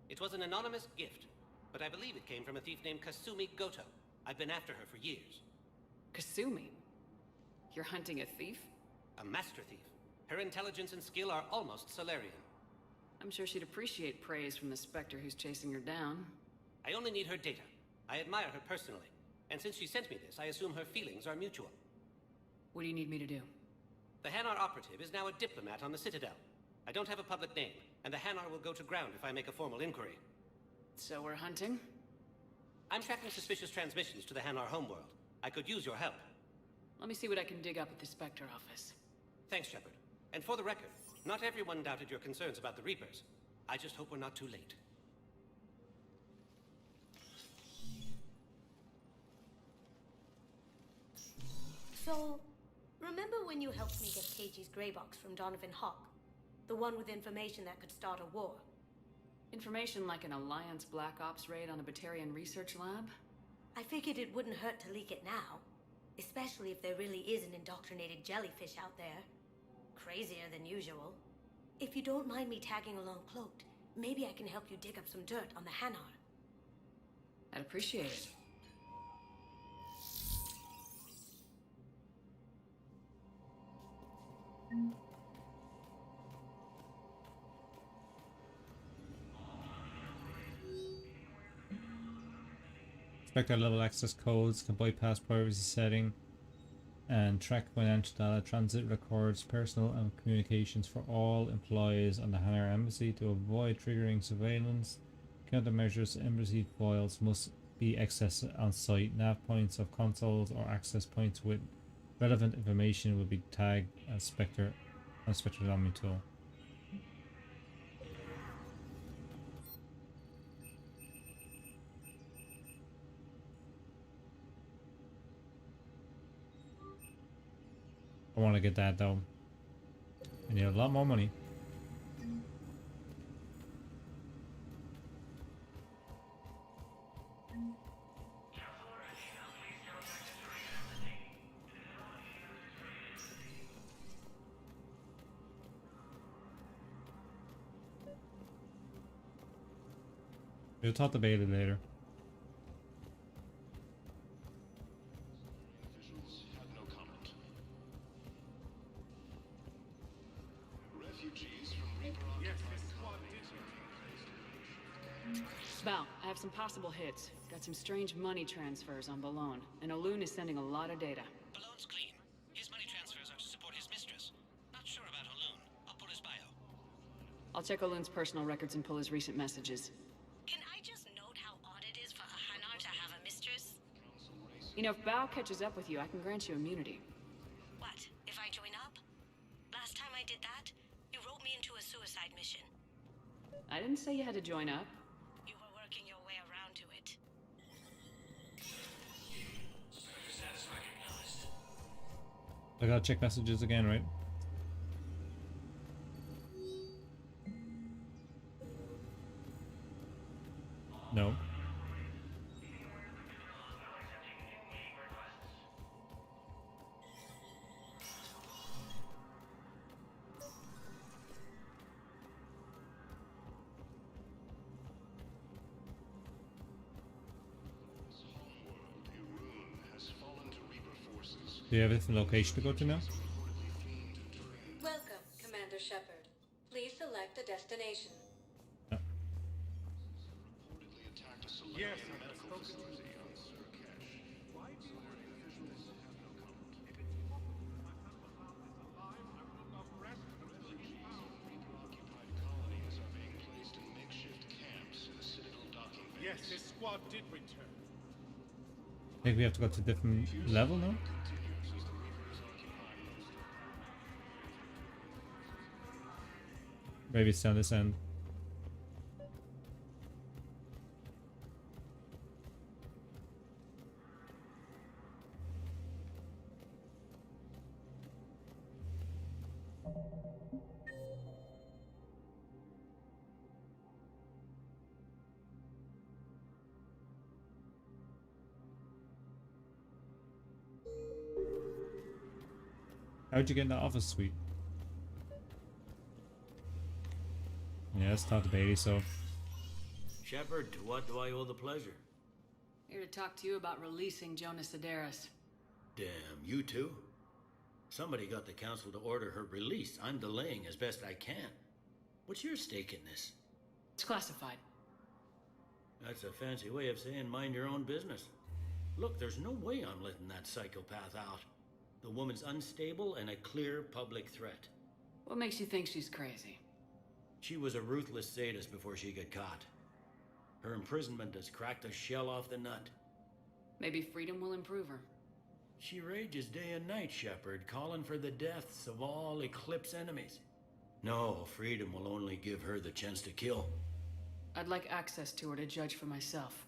It was an anonymous gift, but I believe it came from a thief named Kasumi Goto. I've been after her for years. Kasumi? You're hunting a thief? A master thief. Her intelligence and skill are almost Solarian. I'm sure she'd appreciate praise from the Spectre who's chasing her down. I only need her data. I admire her personally. And since she sent me this, I assume her feelings are mutual. What do you need me to do? The Hanar operative is now a diplomat on the Citadel. I don't have a public name, and the Hanar will go to ground if I make a formal inquiry. So we're hunting? I'm tracking suspicious transmissions to the Hanar homeworld. I could use your help. Let me see what I can dig up at the Spectre office. Thanks, Shepard. And for the record, not everyone doubted your concerns about the Reapers. I just hope we're not too late. So, remember when you helped me get KG's grey box from Donovan Hawk? The one with information that could start a war? Information like an Alliance Black Ops raid on a Batarian research lab? I figured it wouldn't hurt to leak it now. Especially if there really is an indoctrinated jellyfish out there. Crazier than usual. If you don't mind me tagging along cloaked, maybe I can help you dig up some dirt on the Hanar. I'd appreciate it. Spectre level access codes can bypass privacy setting and track financial data. Transit records personal and communications for all employees on the Hanar embassy. To avoid triggering surveillance, countermeasures embassy files must be accessed on site. Nav points of consoles or access points with relevant information will be tagged as Spectre on Spectre's Omni tool. I want to get that though. I need a lot more money. We'll talk about it later. Officials have no comment. Refugees from Reaper-occupied colonies are being placed. Val, I have some possible hits. Got some strange money transfers on Balone, and Olun is sending a lot of data. Balone's clean. His money transfers are to support his mistress. Not sure about Olun. I'll pull his bio. I'll check Olun's personal records and pull his recent messages. Can I just note how odd it is for a Hanar to have a mistress? You know, if Bao catches up with you, I can grant you immunity. What, if I join up? Last time I did that, you wrote me into a suicide mission. I didn't say you had to join up. You were working your way around to it. I gotta check messages again, right? No. Do you have a different location to go to now? Welcome, Commander Shepard. Please select a destination. Yes, yes, this squad did return. I think we have to go to a different level now. Maybe it's down this end. How'd you get in the office suite? Yeah, let's talk to Beatty, so... Shepard, to what do I owe the pleasure? Here to talk to you about releasing Jonas Sedaris. Damn, you too? Somebody got the council to order her release. I'm delaying as best I can. What's your stake in this? It's classified. That's a fancy way of saying mind your own business. Look, there's no way I'm letting that psychopath out. The woman's unstable and a clear public threat. What makes you think she's crazy? She was a ruthless sadist before she got caught. Her imprisonment has cracked the shell off the nut. Maybe freedom will improve her. She rages day and night, Shepard, calling for the deaths of all Eclipse enemies. No, freedom will only give her the chance to kill. I'd like access to her to judge for myself.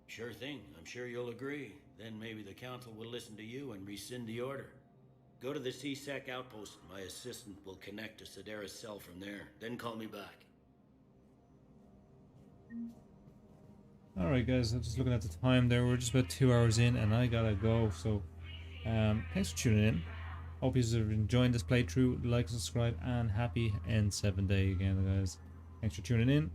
Sure thing, I'm sure you'll agree. Then maybe the council will listen to you and rescind the order. Go to the C-Sec outpost. My assistant will connect to Sedaris' cell from there. Then call me back. Alright guys, I'm just looking at the time there. We're just about 2 hours in and I gotta go. So, thanks for tuning in. Hope you're enjoying this playthrough. Like, subscribe, and happy N7 day again, guys. Thanks for tuning in.